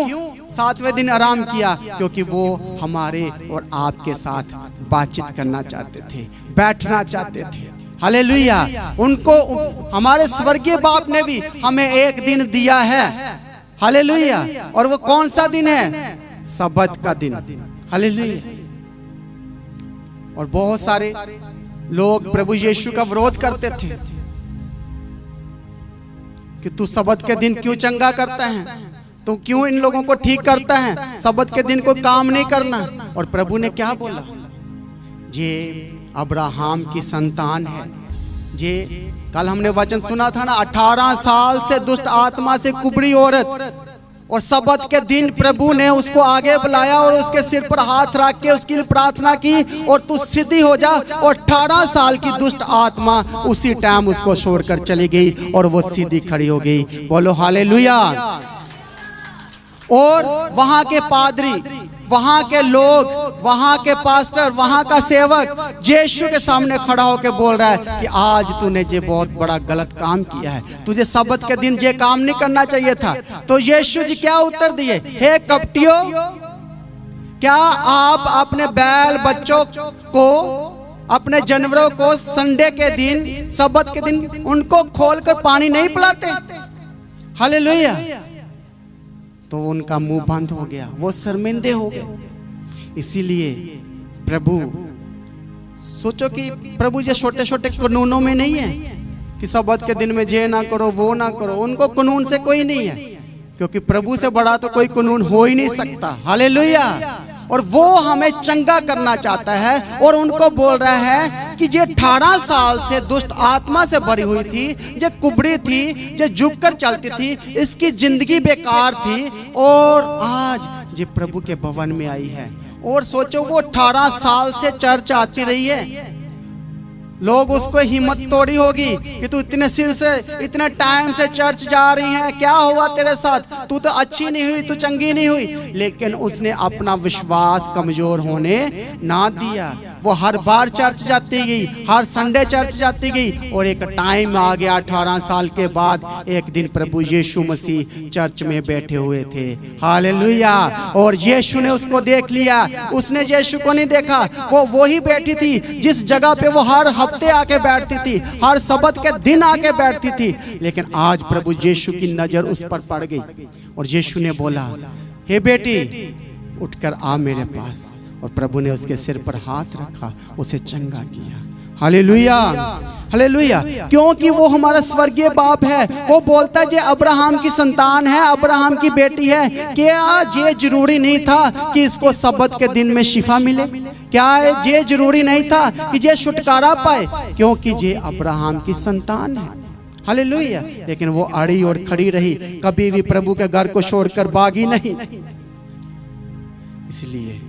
7वें दिन आराम किया? क्योंकि वो हमारे और आपके साथ बातचीत करना चाहते थे, बैठना चाहते थे। हालेलुया। उनको हमारे स्वर्गीय बाप ने भी हमें एक दिन दिया है। हालेलुया। और वो कौन सा दिन है? सब्त का दिन। हालेलुया। और बहुत सारे लोग प्रभु यीशु का विरोध करते थे कि तू सब्त के दिन क्यों चंगा करता है, तो क्यों इन लोगों को ठीक करता है, सब्त के दिन को काम नहीं करना। और प्रभु ने क्या बोला? ये अब्राहम की संतान है। ये कल हमने वचन सुना था ना, 18 साल से दुष्ट आत्मा से कुबड़ी औरत, और सब्त के दिन प्रभु ने उसको आगे बुलाया और उसके सिर पर हाथ रख के उसके लिए प्रार्थना की और तू सीधी हो जा। और 18 साल की दुष्ट आत्मा उसी टाइम उसको छोड़कर चली गई और वो सीधी खड़ी हो गई। बोलो हालेलुया। और वहां के पादरी, वहां के लोग, वहां के पास्टर, वहां का सेवक यीशु के सामने खड़ा होकर बोल रहा है कि आज तूने ये बहुत बड़ा गलत काम किया है, तुझे सब्त के दिन ये काम नहीं करना चाहिए था। तो यीशु जी क्या उत्तर दिए? हे कपटियों, क्या आप अपने बैल बच्चों को, अपने जानवरों को संडे के दिन, सब्त के दिन उनको खोलकर पानी नहीं पिलाते? हालेलुया। तो उनका मुंह बंद हो गया, वो शर्मिंदे हो गए। इसीलिए प्रभु, सोचो कि प्रभु ये छोटे छोटे कानूनों में नहीं है कि सब्त के दिन में ये ना करो, वो ना करो। उनको कानून से कोई नहीं है, क्योंकि प्रभु से बड़ा तो कोई कानून हो ही नहीं सकता। हालेलुया। और वो हमें चंगा करना चाहता है और उनको बोल रहा है कि ये 18 साल से दुष्ट आत्मा से भरी हुई थी, जो कुबड़ी थी, जो झुक कर चलती थी, इसकी जिंदगी बेकार थी और आज ये प्रभु के भवन में आई है। और सोचो, वो 18 साल से चर्च आती रही है, लोग उसको हिम्मत तोड़ी होगी कि तू इतने सिर से, इतने टाइम से चर्च जा रही है, क्या हुआ तेरे साथ, तू तो अच्छी नहीं हुई, तू चंगी नहीं हुई। लेकिन उसने अपना विश्वास कमजोर होने ना दिया। वो हर बार चर्च जाती गई, हर संडे चर्च जाती गई। और एक टाइम आ गया 18 साल के बाद, एक दिन प्रभु यीशु मसीह चर्च में बैठे हुए थे। हालेलुया। और यीशु ने उसको देख लिया। उसने यीशु को नहीं देखा, वो वही बैठी थी जिस जगह पे वो हर हफ्ते आके बैठती थी, हर सब्त के दिन आके बैठती थी। लेकिन आज प्रभु यीशु की नजर उस पर पड़ गई और यीशु ने बोला, हे बेटी, उठकर आ मेरे पास। और प्रभु ने उसके सिर पर हाथ रखा, उसे चंगा किया। हालेलुया। हालेलुया। क्योंकि वो हमारा स्वर्गीय बाप है। वो बोलता है, जे अब्राहम की संतान है, अब्राहम की बेटी है। क्या ये जरूरी नहीं था कि इसको सब्त के दिन में शिफा मिले? क्या ये जरूरी नहीं था कि ये छुटकारा पाए? क्योंकि ये अब्राहम की संतान है। हालेलुया। लेकिन वो अड़ी और खड़ी रही, कभी भी प्रभु के घर को छोड़कर भागी नहीं। इसलिए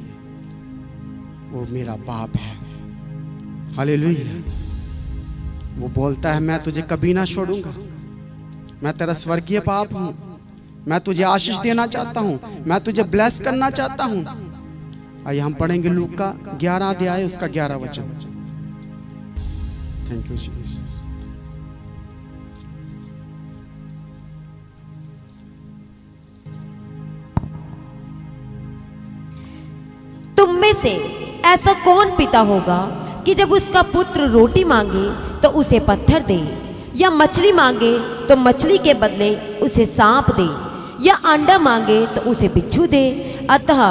वो मेरा बाप है। हालेलुया। वो बोलता है, मैं तुझे कभी ना छोड़ूंगा, मैं तेरा स्वर्गीय बाप हूं, मैं तुझे आशीष देना चाहता हूं, मैं तुझे ब्लेस करना चाहता हूं। आइए हम पढ़ेंगे लूका 11 अध्याय, उसका 11 वचन। Thank you Jesus.
तुम में से ऐसा कौन पिता होगा कि जब उसका पुत्र रोटी मांगे तो उसे पत्थर दे, या मछली मांगे तो मछली के बदले उसे सांप दे, या अंडा मांगे तो उसे बिच्छू दे? अतः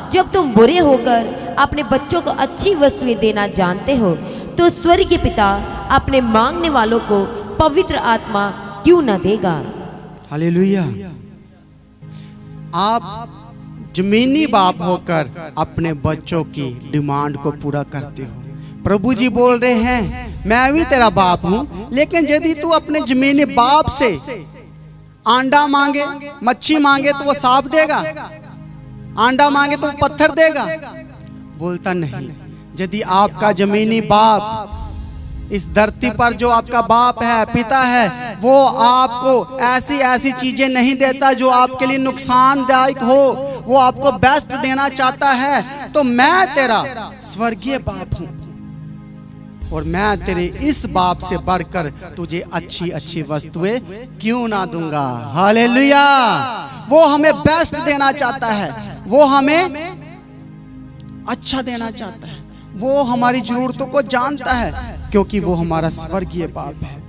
जब तुम बुरे होकर अपने बच्चों को अच्छी वस्तुएं देना जानते हो, तो स्वर्गीय पिता अपने मांगने वालों को पवित्र आत्मा क्यों न देगा।
हालेलुया। आप जमीनी बाप होकर अपने बच्चों की डिमांड को पूरा करते हो। प्रभु जी बोल रहे हैं मैं भी तेरा बाप हूं, लेकिन यदि तू अपने जमीनी बाप से अंडा मांगे, मच्छी मांगे तो वो सांप देगा, अंडा मांगे तो पत्थर देगा? बोलता नहीं। यदि आपका जमीनी बाप इस धरती पर जो आपका बाप है, पिता है, वो आपको ऐसी ऐसी चीजें नहीं देता जो आपके लिए नुकसानदायक हो, वो आपको बेस्ट देना चाहता है, तो मैं तेरा स्वर्गीय बाप हूं और मैं तेरे इस बाप से बढ़कर तुझे अच्छी अच्छी वस्तुएं क्यों ना दूंगा। हालेलुया। वो हमें बेस्ट देना चाहता है, वो हमें अच्छा देना चाहता है, वो हमारी जरूरतों को जानता है, क्योंकि वो हमारा स्वर्गीय बाप है।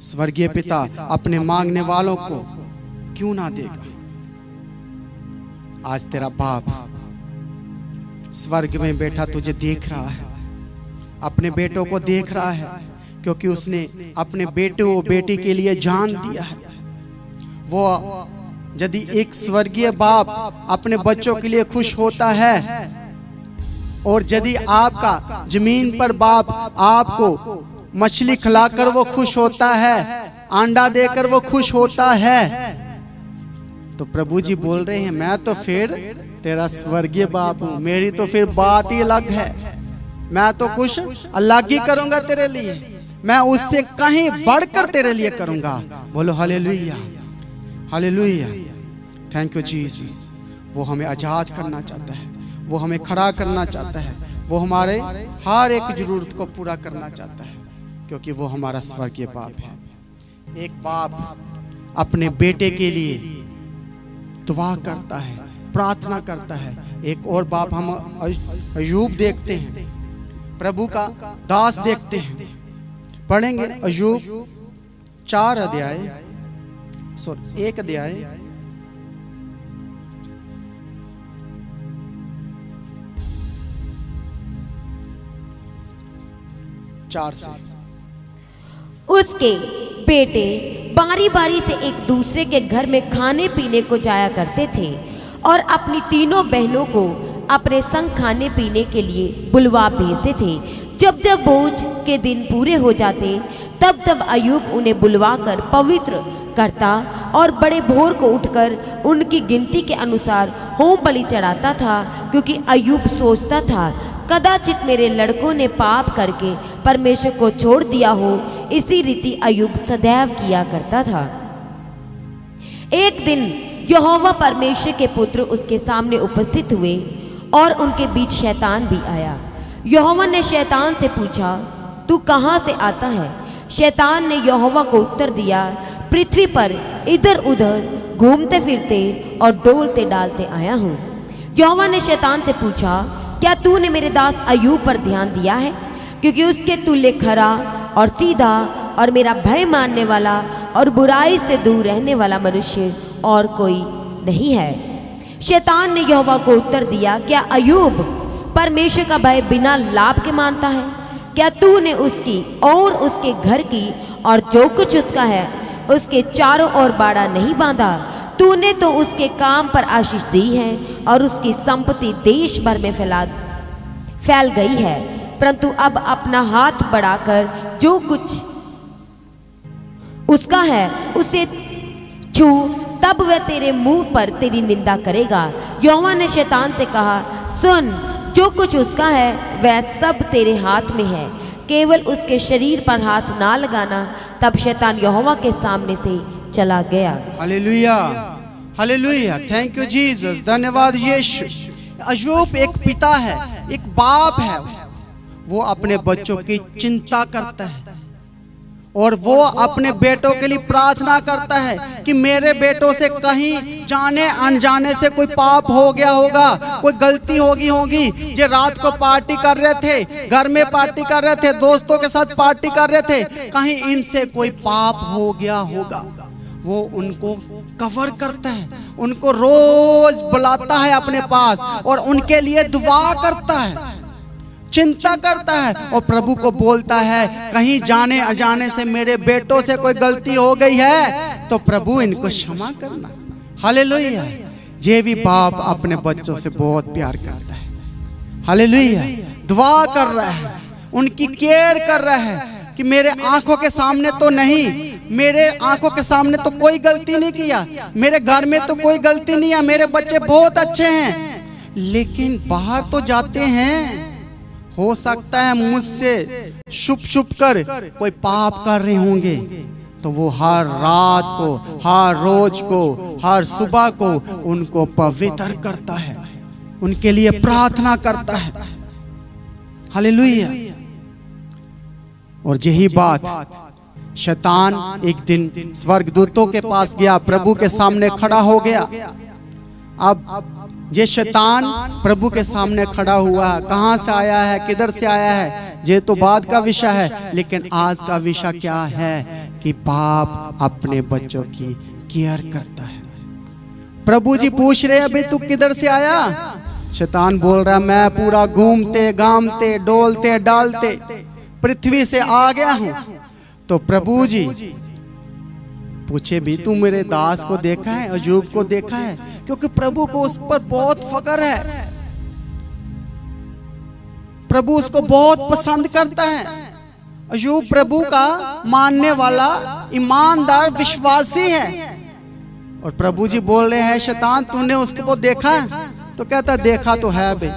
स्वर्गीय पिता अपने मांगने वालों को क्यों ना देगा। आज तेरा बाप स्वर्ग में बैठा तुझे देख रहा है, अपने बेटों को देख रहा है, क्योंकि उसने अपने बेटे व बेटी के लिए जान दिया है। वो यदि एक स्वर्गीय बाप अपने बच्चों के लिए खुश होता है, और यदि आपका जमीन पर बाप आपको मछली खिलाकर वो खुश होता है, अंडा देकर वो खुश होता है, तो प्रभु जी बोल रहे हैं मैं तो फिर तेरा स्वर्गीय बाप हूं, मेरी तो फिर बात ही अलग है। मैं तो कुछ अलग ही करूंगा तेरे लिए, मैं उससे कहीं बढ़कर तेरे लिए करूंगा। बोलो hallelujah, hallelujah. Thank you Jesus. वो हमें आजाद करना चाहता है, वो हमें खड़ा करना चाहता है, वो हमारे हर एक जरूरत को पूरा करना चाहता है, क्योंकि वो हमारा स्वर्गीय बाप है। एक बाप अपने बेटे के लिए दुआ करता है, प्रार्थना करता है। एक और बाप हम अय्यूब देखते हैं, प्रभु का दास देखते हैं। पढ़ेंगे अय्यूब 4 अध्याय, 1 अध्याय 4 से।
उसके बेटे बारी बारी से एक दूसरे के घर में खाने पीने को जाया करते थे और अपनी तीनों बहनों को अपने संग खाने पीने के लिए बुलवा भेजते थे। जब जब भोज के दिन पूरे हो जाते तब तब अय्यूब उन्हें बुलवाकर पवित्र करता और बड़े भोर को उठकर उनकी गिनती के अनुसार होम बलि चढ़ाता था, क्योंकि अय्यूब सोचता था कदाचित मेरे लड़कों ने पाप करके परमेश्वर को छोड़ दिया हो। इसी रीति अय्यूब सदैव किया करता था। एक दिन यहोवा परमेश्वर के पुत्र उसके सामने उपस्थित हुए और उनके बीच शैतान भी आया। यहोवा ने शैतान से पूछा, तू कहाँ से आता है? शैतान ने यहोवा को उत्तर दिया, पृथ्वी पर इधर उधर घूमते फिरते और डोलते डालते आया हूँ। यहोवा ने शैतान से पूछा, क्या तूने मेरे दास अय्यूब पर ध्यान दिया है? क्योंकि उसके तुल्य खरा और सीधा और मेरा भय मानने वाला और बुराई से दूर रहने वाला मनुष्य और कोई नहीं है। शैतान ने यहोवा को उत्तर दिया, क्या अय्यूब परमेश्वर का भय बिना लाभ के मानता है? क्या तूने उसकी और उसके घर की और जो कुछ उसका है उसके चारों ओर बाड़ा नहीं बांधा? तूने तो उसके काम पर आशीष दी है और उसकी संपत्ति देश भर में फैल गई है, परंतु अब अपना हाथ बढ़ाकर जो कुछ उसका है उसे छू, तब वह तेरे मुंह पर तेरी निंदा करेगा। यहोवा ने शैतान से कहा, सुन, जो कुछ उसका है वह सब तेरे हाथ में है, केवल उसके शरीर पर हाथ ना लगाना। तब शैतान यहोवा के सामने से चला गया।
Hallelujah, hallelujah. Thank you Jesus. धन्यवाद यीशु। अय्यूब एक पिता है, एक बाप है। वो अपने बच्चों की चिंता करता है और वो अपने बेटों के लिए प्रार्थना करता है कि मेरे बेटों से कहीं जाने अनजाने से कोई पाप हो गया होगा, कोई गलती होगी। जो रात को पार्टी कर रहे थे, घर में पार्टी कर रहे थे, दोस्तों के साथ पार्टी कर रहे थे, कहीं इनसे कोई पाप हो गया होगा। वो उनको कवर करता है, उनको रोज बुलाता है अपने पास और उनके लिए दुआ करता है, चिंता करता है और प्रभु को बोलता है कहीं जाने अजाने से मेरे बेटों से कोई गलती हो गई है तो प्रभु इनको क्षमा करना। हालेलुया। ये भी बाप अपने बच्चों से बहुत प्यार करता है। हालेलुया। दुआ कर रहा है, उनकी केयर कर रहा है कि मेरे आंखों के सामने तो नहीं, मेरे आंखों के सामने तो कोई गलती नहीं किया, मेरे घर में तो कोई गलती नहीं है, मेरे बच्चे बहुत अच्छे हैं, लेकिन बाहर तो जाते हैं, हो सकता है मुझसे छुप छुप कर कोई पाप कर रहे होंगे, तो वो हर रात को, हर रोज को, हर सुबह को उनको पवित्र करता है, उनके लिए प्रार्थना करता है। हालेलुया। और यही बात शैतान एक दिन स्वर्गदूतों के पास गया, प्रभु के सामने खड़ा हो गया। अब ये शैतान प्रभु के सामने खड़ा हुआ है, कहाँ से आया है, किधर से आया है, ये तो बाद का विषय है, लेकिन आज का विषय क्या है कि बाप अपने बच्चों की केयर करता है। प्रभु जी पूछ रहे अभी तू किधर से आया? शैतान बोल रहा मैं पूरा घूमते घामते डोलते डालते पृथ्वी से आ गया हूं। तो प्रभु जी पूछे भी तू मेरे दास को देखा है, अय्यूब को देखा है? क्योंकि प्रभु को उस पर बहुत फक्र है, प्रभु उसको बहुत पसंद करता है। अय्यूब प्रभु का मानने वाला ईमानदार विश्वासी है। और प्रभु जी बोल रहे हैं शैतान तूने उसको देखा है? तो कहता देखा तो है बे,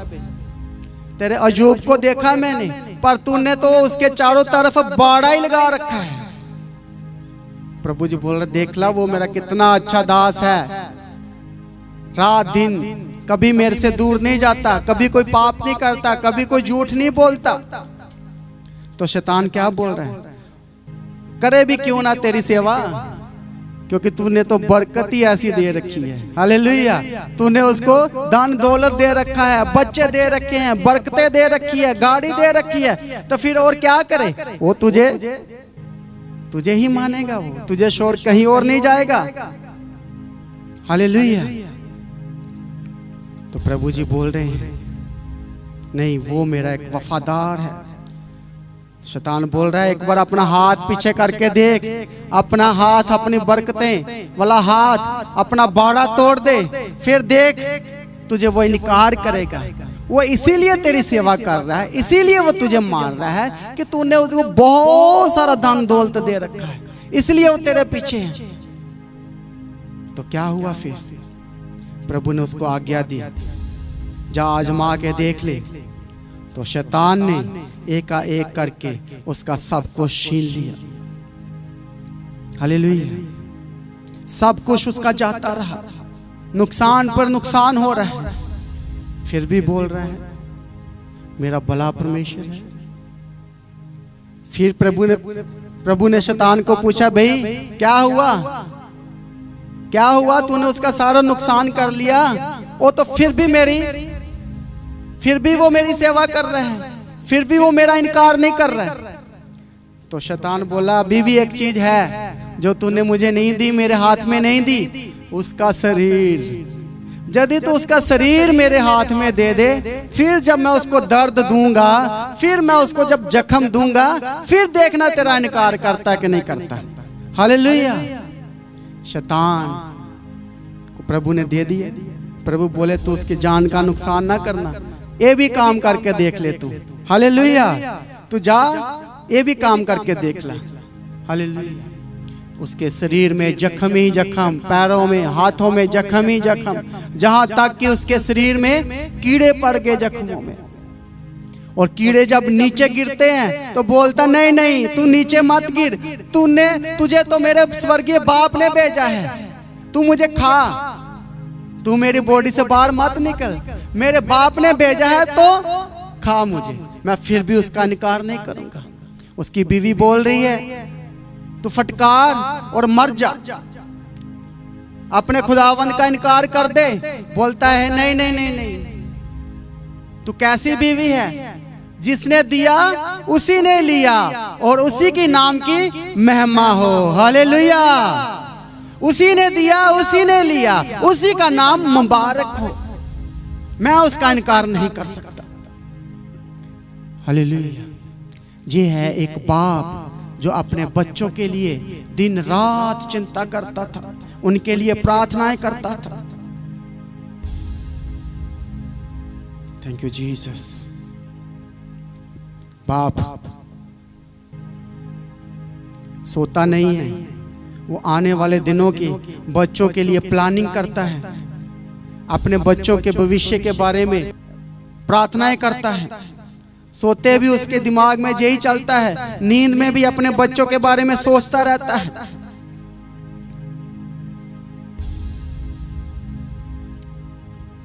तेरे अय्यूब को देखा मैंने, पर तूने तो उसके चारों तरफ बाड़ा ही लगा रखा है। प्रभु जी बोल रहे देख ला वो मेरा कितना अच्छा दास है, रात दिन कभी मेरे से दूर नहीं जाता, कभी कोई पाप नहीं करता, कभी कोई झूठ नहीं बोलता। तो शैतान क्या बोल रहे हैं, करे भी क्यों ना तेरी सेवा, क्योंकि तूने तो बरकत ही ऐसी दे रखी है। हालेलुया। तूने उसको धन दौलत दे रखा है, बच्चे दे रखे हैं, बरकतें दे रखी है, गाड़ी दे रखी है, तो फिर और क्या करे, वो तुझे ही मानेगा, वो तुझे छोड़ कहीं और नहीं जाएगा। हालेलुया। तो प्रभु जी बोल रहे हैं नहीं वो मेरा एक वफादार है। शैतान बोल रहा है एक बार अपना हाथ पीछे करके देख, अपना हाथ, अपनी बरकतें वाला हाथ, अपना बाड़ा तोड़ दे, फिर देख तुझे वो इनकार करेगा। वो इसीलिए तेरी सेवा कर रहा है, इसीलिए वो तुझे मान रहा है कि तूने उसको बहुत सारा धन दौलत दे रखा है, इसलिए वो तेरे पीछे है। तो क्या हुआ फिर? प्रभु ने उसको आज्ञा दी जा आजमा के देख ले। तो शैतान ने एकाएक करके उसका सब कुछ छीन लिया। हालेलुया। सब कुछ उसका जाता रहा, नुकसान पर नुकसान हो रहा है, फिर भी बोल रहा है मेरा भला परमेश्वर है। फिर प्रभु ने शैतान को पूछा भाई क्या हुआ, क्या हुआ, तूने उसका सारा नुकसान कर लिया, वो तो फिर भी वो मेरी सेवा कर रहे हैं, फिर भी वो मेरा इनकार नहीं कर रहा है। तो शैतान बोला अभी भी एक चीज है जो तूने मुझे नहीं दी, मेरे हाथ में नहीं दी, उसका शरीर। यदि तो उसका शरीर मेरे हाथ में दे दे, फिर जब मैं उसको दर्द दूंगा, फिर मैं उसको जब जख्म दूंगा, फिर देखना तेरा इनकार करता कि नहीं करता। हालेलुया। शैतान को प्रभु ने दे दिया। प्रभु बोले तू उसकी जान का नुकसान ना करना, ये भी काम करके देख ले तू। हालेलुया। तू जा ये भी काम करके देख ला। हालेलुया। उसके शरीर में जख्म ही जख्म, पैरों में हाथों में जख्म ही जख्म, जहां तक कि उसके शरीर में कीड़े पड़ गए जख्मों में। और कीड़े जब नीचे गिरते हैं तो बोलता नहीं नहीं तू नीचे मत गिर, तुझे तो मेरे स्वर्गीय बाप ने भेजा है, तू मुझे खा, तू मेरी बॉडी से बाहर मत निकल, मेरे बाप ने भेजा है तो खा मुझे। मैं फिर भी उसका इनकार नहीं करूंगा। उसकी बीवी बोल रही है तू फटकार और मर जा, अपने खुदावंद का इनकार कर दे। बोलता है नहीं नहीं नहीं नहीं, तू कैसी बीवी है, जिसने दिया उसी ने लिया और उसी की नाम की महिमा हो। हालेलुया। उसी ने दिया, उसी ने लिया, उसी का नाम मुबारक हो। मैं उसका इनकार नहीं कर सकता। हालेलुया। ये है एक बाप जो अपने बच्चों के लिए दिन रात चिंता करता था, उनके लिए प्रार्थनाएं करता था। Thank you Jesus. बाप सोता नहीं है, वो आने वाले दिनों के बच्चों के लिए प्लानिंग करता है, अपने बच्चों के भविष्य के बारे में प्रार्थनाएं करता है। सोते भी उसके दिमाग में यही चलता है, नींद में भी अपने बच्चों के बारे में सोचता रहता है।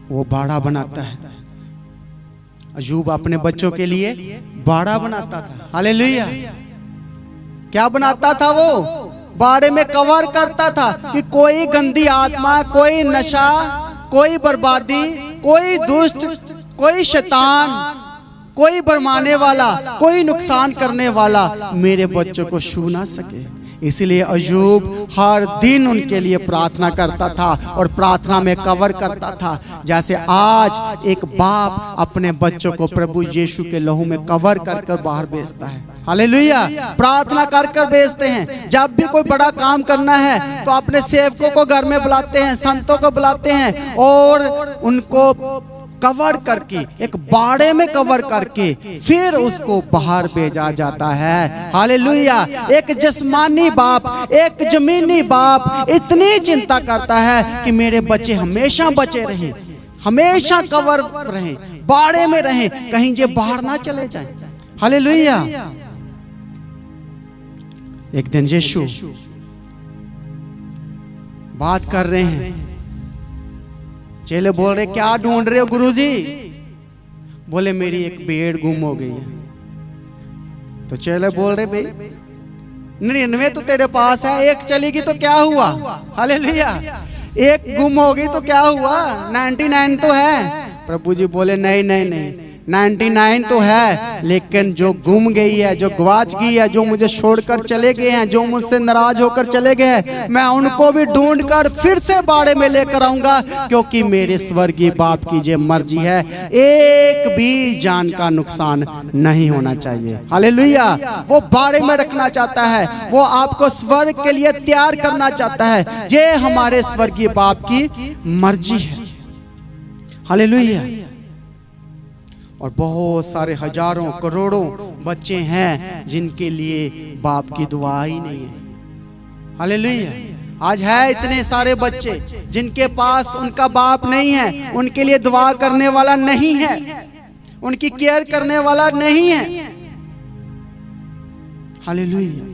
वो बाड़ा बनाता है। अय्यूब अपने बच्चों के लिए बाड़ा बनाता था। हालेलुया। क्या बनाता था वो? बाड़े में कवर करता था कि कोई गंदी आत्मा, कोई नशा, कोई बर्बादी, कोई दुष्ट, कोई शैतान, कोई भरमाने वाला, कोई नुकसान करने वाला मेरे बच्चों को छू ना सके। इसलिए अय्यूब हर दिन उनके लिए प्रार्थना करता था और प्रार्थना में कवर करता था। जैसे आज एक बाप अपने बच्चों को प्रभु यीशु के लहू में कवर कर कर बाहर भेजता है। हालेलुया। प्रार्थना कर कर भेजते हैं। जब भी कोई बड़ा काम करना है तो अपने सेवकों को घर में बुलाते हैं, संतों को बुलाते हैं और उनको कवर करके, एक बाड़े में कवर करके फिर उसको बाहर भेजा जाता है। हालेलुया। एक जिस्मानी बाप, एक जमीनी बाप इतनी चिंता करता है कि मेरे बच्चे हमेशा बचे रहें, हमेशा कवर रहें, बाड़े में रहें, कहीं जे बाहर ना चले जाएं। हालेलुया। एक दिन यीशु बात कर रहे हैं, चेले बोल रहे क्या ढूंढ रहे हो गुरुजी? बोले मेरी एक भेड़ गुम हो गई है। तो चेले बोल रहे भाई 99 तो तेरे पास है, एक चली गई तो क्या हुआ? हालेलुया। एक गुम हो गई तो क्या हुआ? 99 तो है। प्रभु जी बोले नहीं नहीं नहीं, 99 तो है, लेकिन जो गुम गई है, जो गवाच गई है, जो मुझे छोड़कर चले गए हैं, जो मुझसे नाराज होकर चले गए हैं, मैं उनको भी ढूंढकर फिर से बाड़े में लेकर आऊंगा, क्योंकि मेरे स्वर्गीय बाप की ये मर्जी है, एक भी जान का नुकसान नहीं होना चाहिए। हालेलुया। वो बाड़े में रखना चाहता है, वो आपको स्वर्ग के लिए तैयार करना चाहता है। ये हमारे स्वर्गीय बाप की मर्जी है। हालेलुया। और बहुत सारे हजारों करोड़ों बच्चे हैं जिनके लिए बाप की दुआ ही नहीं है। हालेलुया। आज है इतने सारे बच्चे जिनके पास उनका बाप नहीं है, उनके लिए दुआ करने वाला नहीं है, उनकी केयर करने वाला नहीं है। हालेलुया।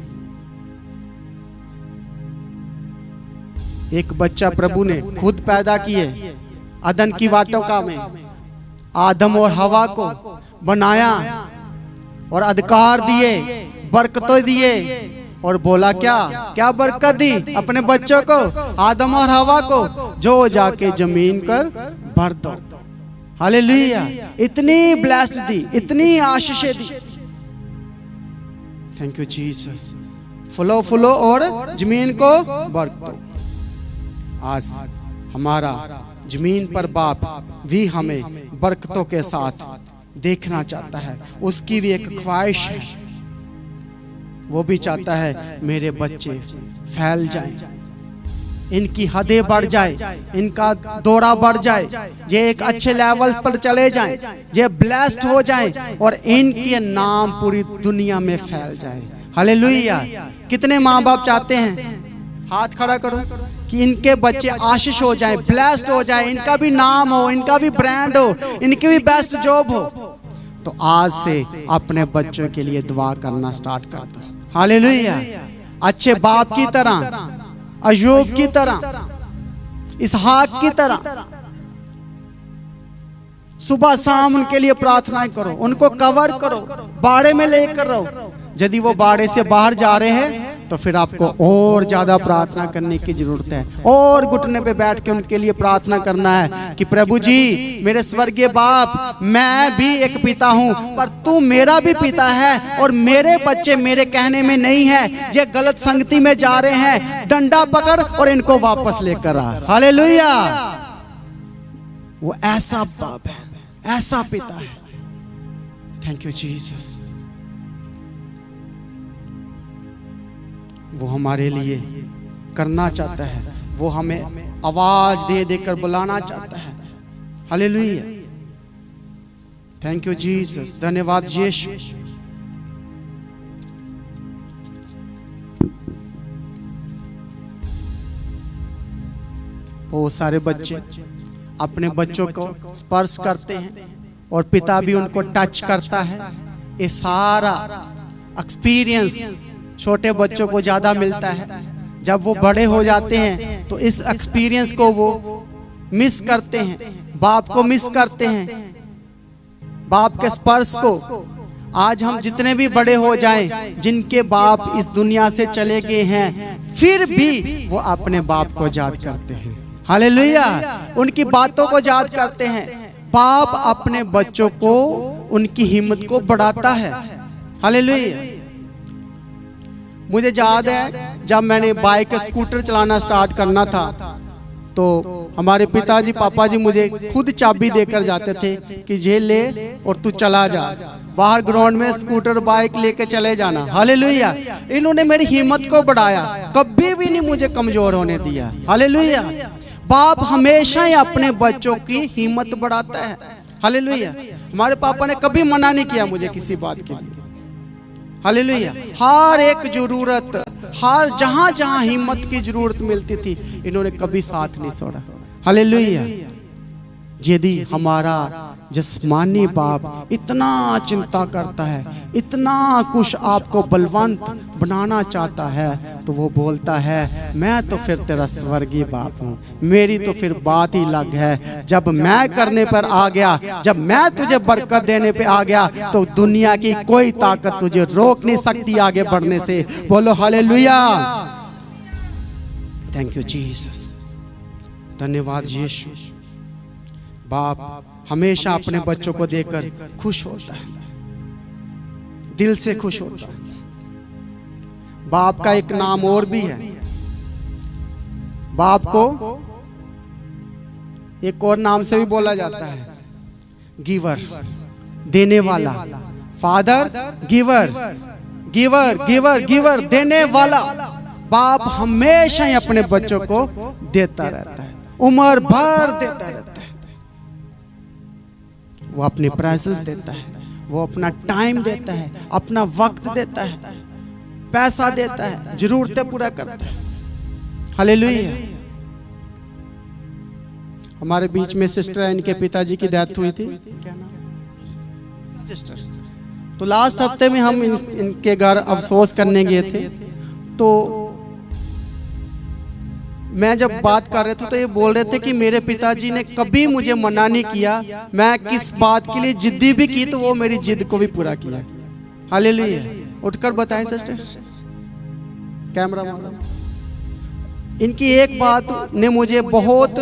एक बच्चा प्रभु ने खुद पैदा किए, अदन की वाटिका में आदम और हवा को बनाया और अधिकार दिए, बरकतें दिए और बोला क्या क्या बरकत दी अपने बच्चों को, आदम और हवा को, जो जाके जमीन पर भर दो। हालेलुया। इतनी ब्लेस्ड दी, इतनी आशीषें दी। Thank you Jesus. फुलो फुलो और जमीन को बरको। आज हमारा जमीन पर बाप भी हमें बरकतों के साथ देखना चाहता है। उसकी भी एक ख्वाहिश है, वो भी चाहता है मेरे बच्चे फैल जाएं, इनकी हदें बढ़ जाए, इनका दौड़ा बढ़ जाए, ये एक अच्छे लेवल पर चले जाएं, ये ब्लेस्ड हो जाएं और इनके नाम पूरी दुनिया में फैल जाए। हालेलुया। कितने माँ बाप चाहते हैं? हाथ खड़ा करो कि इनके बच्चे आशीष हो जाएं, ब्लेस्ड हो जाएं, इनका भी नाम हो, इनका भी ब्रांड हो, इनकी भी बेस्ट जॉब हो। तो आज से अपने बच्चों के लिए दुआ करना स्टार्ट कर दो। हालेलुया। अच्छे बाप की तरह, अय्यूब की तरह, इसहाक की तरह सुबह शाम उनके लिए प्रार्थनाएं करो, उनको कवर करो, बाड़े में लेकर रहो। यदि वो बाड़े से बाहर जा रहे हैं तो फिर आपको और ज़्यादा प्रार्थना करने की ज़रूरत है, और घुटने पे बैठ के उनके लिए प्रार्थना करना है कि प्रभु जी मेरे स्वर्गीय बाप, मैं भी एक पिता हूँ पर तू मेरा भी पिता है, और मेरे बच्चे मेरे कहने में नहीं है, ये गलत संगति में जा रहे हैं, डंडा पकड़ और इनको वापस लेकर आ। हालेलुया। वो ऐसा बाप है, ऐसा पिता है। Thank you Jesus. वो हमारे लिए करना चाहता है, वो हमें आवाज दे देकर बुलाना चाहता है। हालेलुया। Thank you Jesus. धन्यवाद यीशु। बहुत सारे बच्चे अपने बच्चों को स्पर्श करते हैं और पिता भी उनको टच करता है। ये सारा एक्सपीरियंस छोटे बच्चों को ज़्यादा मिलता है। जब वो बड़े हो जाते हैं तो इस एक्सपीरियंस को वो मिस करते हैं, बाप को मिस करते हैं, बाप के स्पर्श को। आज हम जितने भी बड़े हो जाएं, जिनके बाप इस दुनिया से चले गए हैं, फिर भी वो अपने बाप को याद करते हैं। हालेलुया। उनकी बातों को याद करते हैं। बाप अपने बच्चों को, उनकी हिम्मत को बढ़ाता है। हालेलुया। मुझे याद है जब मैंने बाइक स्कूटर चलाना स्टार्ट करना था तो हमारे पिताजी पापा जी मुझे खुद चाबी देकर जाते थे कि ये ले और तू चला जा, बाहर ग्राउंड में स्कूटर बाइक लेके चले जाना। हालेलुया। इन्होंने मेरी हिम्मत को बढ़ाया, कभी भी नहीं मुझे कमजोर होने दिया। हालेलुया। बाप हमेशा ही अपने बच्चों की हिम्मत बढ़ाता है। हालेलुया। हमारे पापा ने कभी मना नहीं किया मुझे किसी बात के लिए। हालेलुया। हर एक जरूरत, हर जहां जहां हिम्मत की जरूरत मिलती थी, इन्होंने कभी साथ नहीं छोड़ा। हालेलुया। यदि हमारा जिस्मानी बाप इतना चिंता करता है, इतना कुछ आपको बलवंत बनाना चाहता है, तो वो बोलता है मैं तो फिर तेरा स्वर्गीय बाप हूँ। मेरी तो फिर बात ही अलग है। जब मैं करने पर आ गया, जब मैं तुझे बरकत देने पे आ गया, तो दुनिया की कोई ताकत तुझे रोक नहीं सकती आगे बढ़ने से। बोलो हालेलुया। Thank you Jesus. धन्यवाद यीशु। बाप हमेशा अपने बच्चों को देखकर खुश होता है, दिल से खुश होता है। बाप का एक नाम और भी है। बाप को एक और नाम से भी बोला जाता है, गिवर, देने वाला। Father giver, giver giver giver, देने वाला। बाप हमेशा ही अपने बच्चों को देता रहता है, उम्र भर देता रहता है। वो अपनी प्रेजेंस देता है, वो अपना टाइम देता है, अपना वक्त देता है, पैसा देता है, जरूरतें पूरा करता है। हालेलुया। हमारे बीच में सिस्टर है, इनके पिताजी की डेथ हुई थी। क्या नाम? सिस्टर। तो लास्ट हफ्ते में हम इनके घर अफसोस करने गए थे। तो मैं जब बात कर रहे थे तो ये बोल रहे थे कि मेरे पिताजी ने कभी मुझे मना नहीं किया, मैं किस बात के लिए जिद्दी भी की तो वो मेरी जिद को भी पूरा किया। हालेलुया। उठकर बताएं सिस्टर, कैमरा। इनकी एक बात ने मुझे बहुत,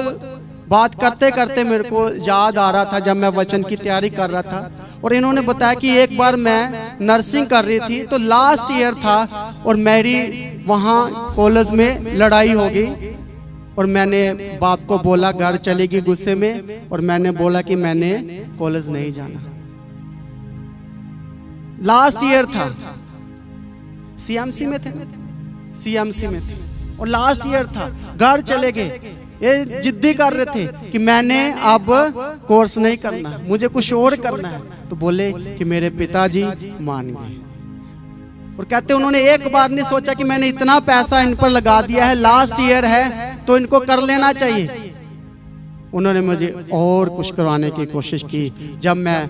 बात करते करते मेरे को याद आ रहा था जब मैं वचन की तैयारी कर रहा था। और इन्होंने बताया कि एक बार मैं नर्सिंग कर रही थी, तो लास्ट ईयर था और मेरी वहाँ कॉलेज में लड़ाई हो गई और मैंने बाप को बोला, घर चलेगी गुस्से में, और मैंने बोला कि मैंने कॉलेज नहीं जाना। लास्ट ईयर था, सीएमसी में थे, सीएमसी में थे और लास्ट ईयर था। घर चले गए, ये जिद्दी कर रहे थे कि मैंने अब कोर्स नहीं करना, मुझे कुछ और करना है। तो बोले कि मेरे पिताजी मान गए और कहते उन्होंने एक बार नहीं सोचा कि मैंने इतना पैसा इन पर लगा दिया है, लास्ट ईयर है तो इनको कर लेना चाहिए। उन्होंने मुझे और कुछ करवाने की कोशिश की। जब मैं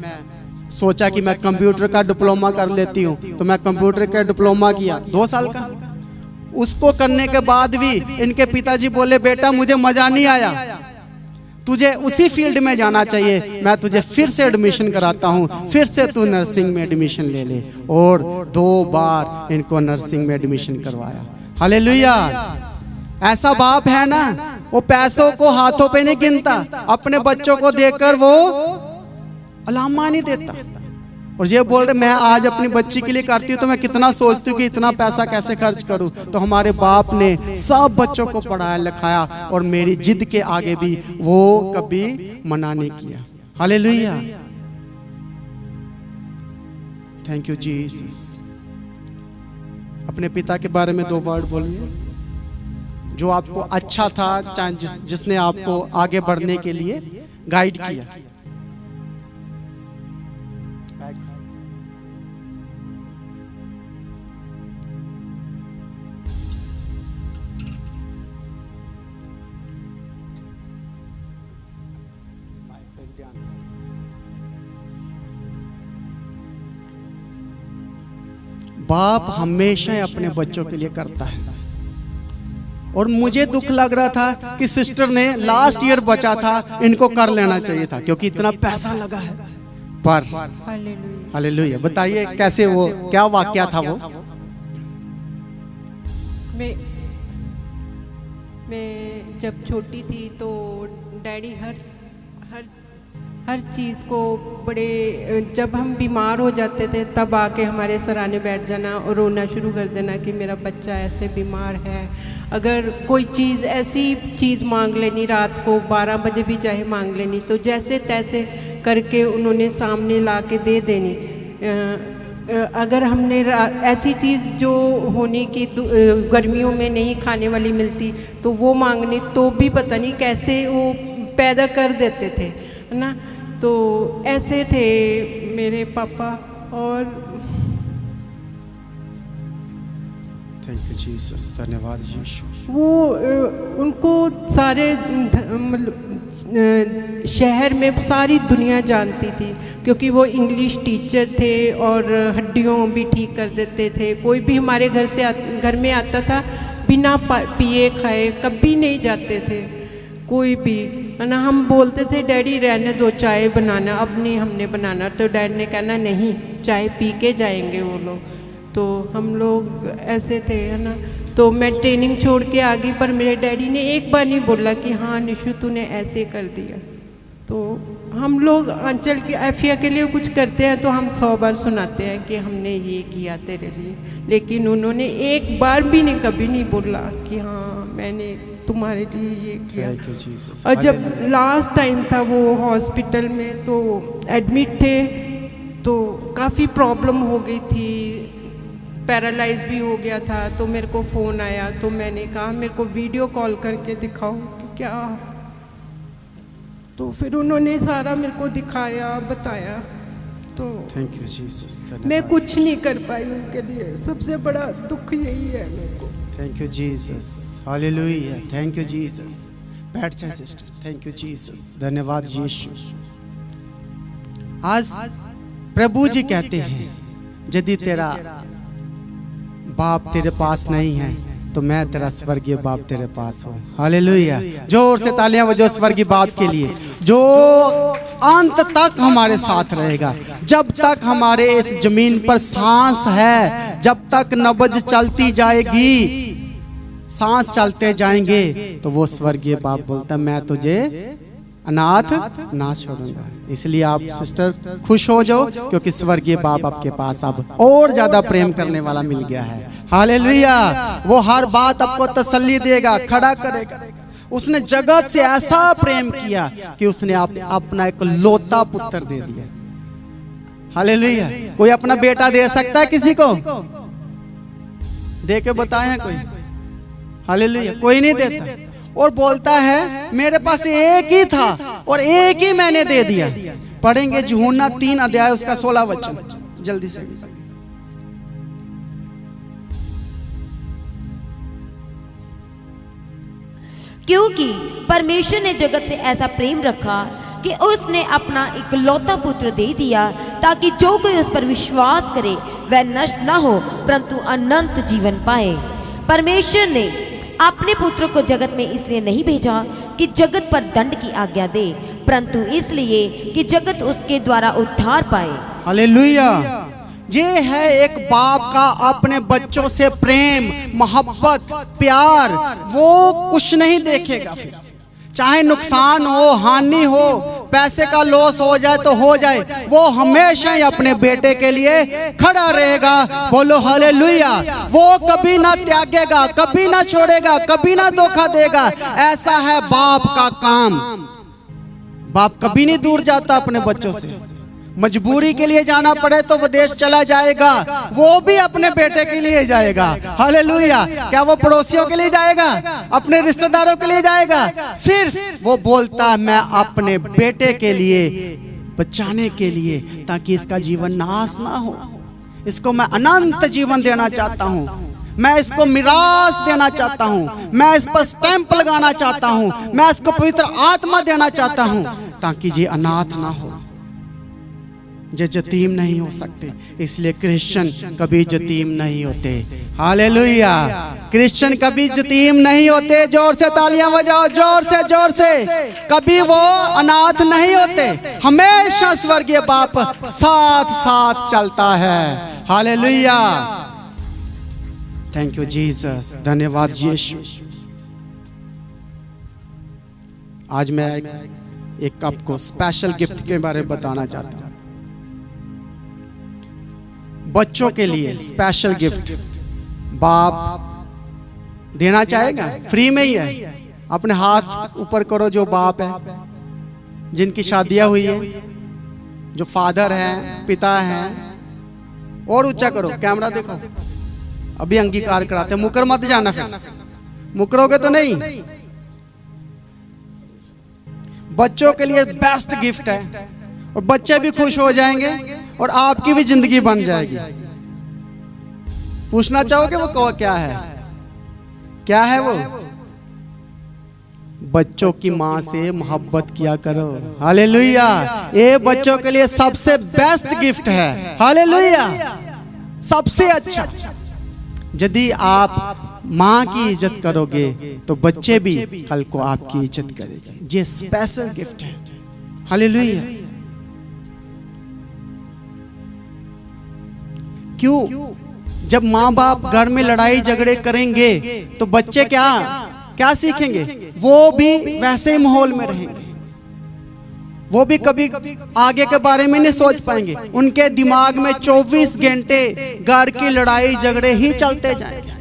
सोचा कि मैं कंप्यूटर का डिप्लोमा कर लेती हूँ तो मैं कंप्यूटर का डिप्लोमा किया 2 साल का। उसको करने के बाद भी इनके पिताजी बोले बेटा मुझे मजा नहीं आया, तुझे उसी फील्ड में जाना चाहिए, मैं तुझे फिर से एडमिशन कराता हूँ, फिर से तू नर्सिंग में एडमिशन ले ले। और 2 बार इनको नर्सिंग में एडमिशन करवाया। हालेलुया। ऐसा बाप है ना, वो पैसों को हाथों पे नहीं गिनता, अपने बच्चों को देखकर वो अलामा नहीं देता। और ये बोल रहे मैं आज अपनी बच्ची के लिए करती हूँ तो मैं कितना सोचती हूँ कि इतना पैसा कैसे खर्च करूँ। तो हमारे बाप ने सब बच्चों को पढ़ाया लिखाया और मेरी जिद के आगे भी वो कभी मना नहीं किया। हालेलुया। Thank you Jesus. अपने पिता के बारे में 2 वर्ड बोलिए, जो आपको अच्छा था, जिसने आपको आगे बढ़ने के लिए गाइड किया। बाप हमेशा अपने बच्चों के लिए करता है। और मुझे दुख लग रहा था कि सिस्टर ने लास्ट ईयर बचा था, इनको कर लेना चाहिए था क्योंकि इतना पैसा लगा है। पर हालेलुया। बताइए कैसे, वो क्या वाकया था? वो
मैं जब छोटी थी तो डैडी हर चीज़ को बड़े, जब हम बीमार हो जाते थे तब आके हमारे सराहने बैठ जाना और रोना शुरू कर देना कि मेरा बच्चा ऐसे बीमार है। अगर कोई चीज़, ऐसी चीज़ मांग लेनी, रात को 12 बजे भी चाहे मांग लेनी, तो जैसे तैसे करके उन्होंने सामने ला के दे देनी। अगर हमने ऐसी चीज़ जो होने की गर्मियों में नहीं खाने वाली मिलती तो वो मांगनी, तो भी पता नहीं कैसे वो पैदा कर देते थे, है ना। तो ऐसे थे मेरे पापा। और
थैंक यू जीसस, धन्यवाद यीशु।
वो उनको सारे शहर में सारी दुनिया जानती थी क्योंकि वो इंग्लिश टीचर थे और हड्डियों भी ठीक कर देते थे। कोई भी हमारे घर में आता था बिना पिए खाए कभी नहीं जाते थे कोई भी, है ना। हम बोलते थे डैडी रहने दो, चाय बनाना, अब नहीं हमने बनाना। तो डैड ने कहना नहीं, चाय पी के जाएंगे वो लोग। तो हम लोग ऐसे थे, है ना। तो मैं ट्रेनिंग छोड़ के आ गई, पर मेरे डैडी ने एक बार नहीं बोला कि हाँ निशु तूने ऐसे कर दिया। तो हम लोग अंचल के एफिया के लिए कुछ करते हैं तो हम 100 बार सुनाते हैं कि हमने ये किया तेरे लिए, लेकिन उन्होंने एक बार भी नहीं, कभी नहीं बोला कि हाँ मैंने तुम्हारे लिए ये किया। और जब लास्ट टाइम था वो हॉस्पिटल में तो एडमिट थे, तो काफ़ी प्रॉब्लम हो गई थी, पैरालाइज भी हो गया था। तो मेरे को फ़ोन आया तो मैंने कहा मेरे को वीडियो कॉल करके दिखाओ कि क्या। तो फिर उन्होंने सारा मेरे को दिखाया, बताया। तो
थैंक यू जीसस।
मैं कुछ नहीं कर पाई उनके लिए, सबसे बड़ा दुख यही है मेरे को।
Thank you Jesus, hallelujah. Thank you Jesus. बैठ जाए सिस्टर। थैंक यू जीसस, धन्यवाद यीशु। आज प्रभु जी कहते हैं यदि तेरा बाप तेरे पास नहीं है तो मैं तेरा स्वर्गीय बाप तेरे पास हूँ। हालेलुया। जोर से तालियां बजाओ स्वर्गीय बाप के लिए, जो अंत तक हमारे साथ रहेगा। जब तक हमारे इस जमीन पर सांस है, जब तक नब्ज चलती जाएगी, सांस चलते जाएंगे, तो वो स्वर्गीय बाप बोलता मैं तुझे अनाथ ना छोड़ूंगा। इसलिए आप सिस्टर खुश हो जाओ क्योंकि स्वर्गीय बाप आपके पास अब और ज्यादा प्रेम करने वाला मिल गया है। हालेलुया। वो हर बात आपको तसल्ली देगा, खड़ा करेगा। उसने जगत से ऐसा प्रेम किया कि उसने अपना एक लौता पुत्र दे दिया। हालेलुया। कोई अपना बेटा दे सकता है किसी को? दे के बताए कोई? हालेलुया। कोई नहीं देता। और बोलता है मेरे पास एक ही था और एक ही मैंने दे दिया। पढ़ेंगे यूहन्ना 3 अध्याय उसका 16 वचन जल्दी से।
क्योंकि परमेश्वर ने जगत से ऐसा प्रेम रखा कि उसने अपना इकलौता पुत्र दे दिया ताकि जो कोई उस पर विश्वास करे वह नष्ट न हो परंतु अनंत जीवन पाए। परमेश्वर ने अपने पुत्र को जगत में इसलिए नहीं भेजा कि जगत पर दंड की आज्ञा दे, परंतु इसलिए कि जगत उसके द्वारा उद्धार पाए।
हालेलुया। ये है एक बाप का अपने बच्चों से प्रेम, मोहब्बत, प्यार। वो कुछ नहीं देखेगा, फिर चाहे नुकसान हो, हानि हो, पैसे का लॉस हो जाए तो हो जाए, वो हमेशा ही अपने बेटे के लिए खड़ा रहेगा। बोलो हालेलुया। वो कभी ना त्यागेगा, कभी ना छोड़ेगा, कभी ना धोखा देगा। ऐसा है बाप का काम। बाप कभी नहीं दूर जाता अपने बच्चों से। मजबूरी के लिए जाना पड़े तो विदेश चला जाएगा, वो भी अपने बेटे के लिए जाएगा। हालेलुया। क्या वो पड़ोसियों के लिए जाएगा, अपने रिश्तेदारों के लिए जाएगा? सिर्फ वो बोलता है मैं अपने बेटे के लिए, बचाने के लिए, ताकि इसका जीवन नाश ना हो। इसको मैं अनंत जीवन देना चाहता हूँ, मैं इसको मिरास देना चाहता हूँ, मैं इस पर स्टैंप लगाना चाहता हूँ, मैं इसको पवित्र आत्मा देना चाहता हूँ, ताकि ये अनाथ ना हो, जो यतीम नहीं हो सकते। इसलिए क्रिश्चियन कभी यतीम नहीं होते। हालेलुया। क्रिश्चियन कभी यतीम नहीं होते। जोर से तालियां बजाओ, जोर से, जोर से। कभी वो अनाथ नहीं होते। हमेशा स्वर्गीय बाप साथ साथ चलता है। हालेलुया। Thank you Jesus. धन्यवाद यीशु। आज मैं एक आपको स्पेशल गिफ्ट के बारे में बताना चाहता हूँ। बच्चों के लिए स्पेशल गिफ्ट बाप देना चाहेगा, फ्री में ही है। अपने हाथ ऊपर करो जो बाप है, जिनकी शादियां हुई है, जो फादर हैं, पिता हैं, और ऊंचा करो, कैमरा देखो। अभी अंगीकार कराते, मुकर मत जाना, फिर मुकरोगे तो नहीं। बच्चों के लिए बेस्ट गिफ्ट है, और बच्चे भी खुश हो जाएंगे और आपकी भी जिंदगी बन जाएगी। पूछना चाहोगे वो क्या है? क्या है वो? बच्चों की माँ से मोहब्बत किया करो। हालेलुया। ये बच्चों के लिए सबसे बेस्ट गिफ्ट है। हालेलुया। सबसे अच्छा। यदि आप माँ की इज्जत करोगे तो बच्चे भी कल को आपकी इज्जत करेंगे। ये स्पेशल गिफ्ट है। हालेलुया। क्यों? जब माँ बाप घर में लड़ाई झगड़े करेंगे तो बच्चे क्या सीखेंगे? वो भी वैसे ही माहौल में रहेंगे। वो भी कभी आगे के बारे में नहीं सोच पाएंगे। उनके दिमाग में 24 घंटे घर की लड़ाई झगड़े ही चलते जाएंगे।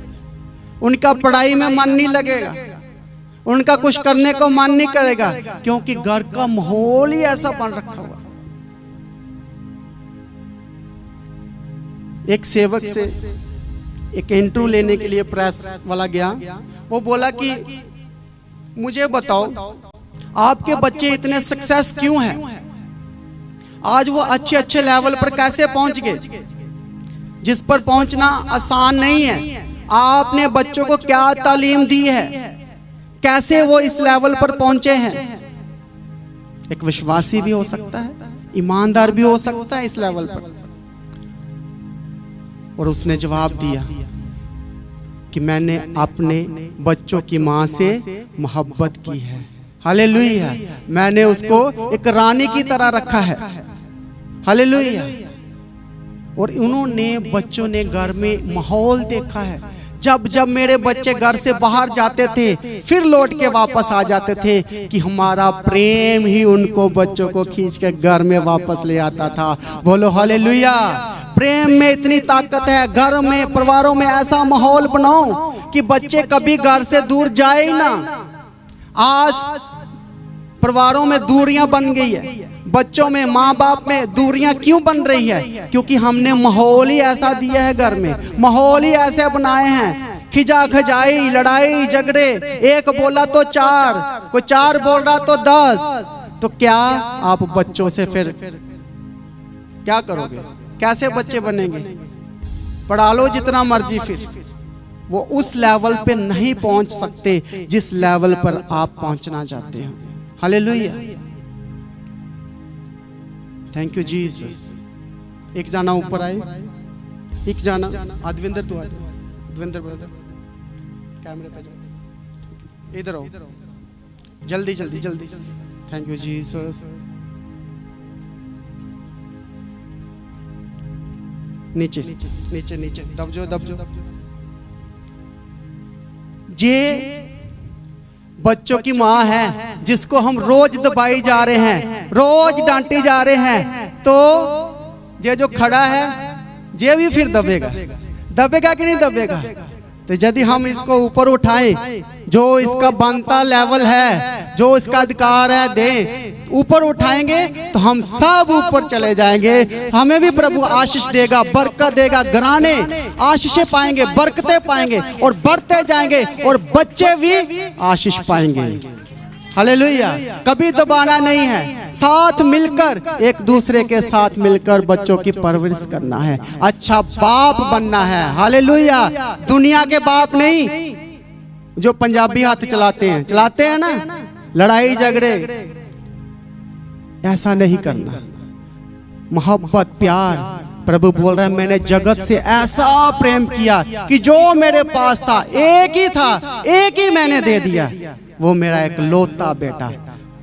उनका पढ़ाई में मन नहीं लगेगा, उनका कुछ करने को मन नहीं करेगा, क्योंकि घर का माहौल ही ऐसा बन रखा हुआ। एक सेवक से एक इंटरव्यू लेने के लिए प्रेस वाला गया। वो बोला कि मुझे बताओ आपके बच्चे इतने सक्सेस क्यों हैं? आज वो अच्छे लेवल पर कैसे पहुंच गए, जिस पर पहुंचना आसान नहीं है। आपने बच्चों को क्या तालीम दी है, कैसे वो इस लेवल पर पहुंचे हैं? एक विश्वासी भी हो सकता है, ईमानदार भी हो सकता है इस लेवल पर। और उसने जवाब दिया कि मैंने अपने बच्चों की माँ से मोहब्बत की है। हालेलुया। मैंने उसको एक रानी की तरह रखा है। हालेलुया। और उन्होंने बच्चों ने घर में माहौल देखा है। जब जब मेरे बच्चे घर से बाहर जाते थे फिर लौट के वापस आ जाते थे कि हमारा प्रेम ही उनको बच्चों को खींच के घर में वापस ले आता था। बोलो हालेलुया। प्रेम में इतनी ताकत है। घर में, परिवारों में ऐसा माहौल बनाओ कि बच्चे कभी घर से दूर जाए ही ना। आज परिवारों में दूरियां बन गई है, बच्चों में, माँ बाप में दूरियां क्यों बन रही है? क्योंकि हमने माहौल ही ऐसा दिया है, घर में माहौल ही ऐसे बनाए हैं। खिजा खजाई, लड़ाई झगड़े, एक बोला तो चार, कोई चार बोल रहा तो 10। तो क्या आप बच्चों से फिर क्या करोगे? कैसे बच्चे बनेंगे? पढ़ा लो जितना मर्जी, फिर वो उस लेवल पे नहीं पहुंच सकते जिस लेवल पर आप पहुंचना चाहते हो। हालेलुया। Thank you Jesus. एक जाना ऊपर आए, एक जाना। अद्विंदर तू आ, अद्विंदर ब्रदर कैमरे पे जाओ, इधर आओ। जल्दी जल्दी जल्दी। Thank you Jesus. नीचे नीचे नीचे दबजो दबजो। ये बच्चों की माँ है जिसको हम रोज दबाई जा रहे हैं, रोज डांटी जा रहे हैं, तो ये जो खड़ा है ये भी फिर दबेगा। दबेगा कि नहीं दबेगा? तो यदि हम इसको ऊपर उठाएं, जो इसका बनता लेवल है, जो इसका अधिकार है, दें, ऊपर उठाएंगे तो हम सब ऊपर चले जाएंगे। हमें भी प्रभु आशीष देगा, बरकत देगा, घराने आशीषें पाएंगे, बरकतें पाएंगे और बढ़ते जाएंगे और बच्चे भी आशीष पाएंगे। हालेलुया। कभी दबाना नहीं है, साथ मिलकर, एक दूसरे के साथ मिलकर बच्चों की परवरिश करना है, अच्छा बाप बनना है। हालेलुया। दुनिया के बाप नहीं, जो पंजाबी हाथ चलाते हैं ना, लड़ाई झगड़े, ऐसा नहीं करना। मोहब्बत प्यार, प्रभु बोल रहा है मैंने जगत से ऐसा प्रेम किया कि जो मेरे पास था, एक ही था, एक ही मैंने दे दिया, वो मेरा एक लौता बेटा,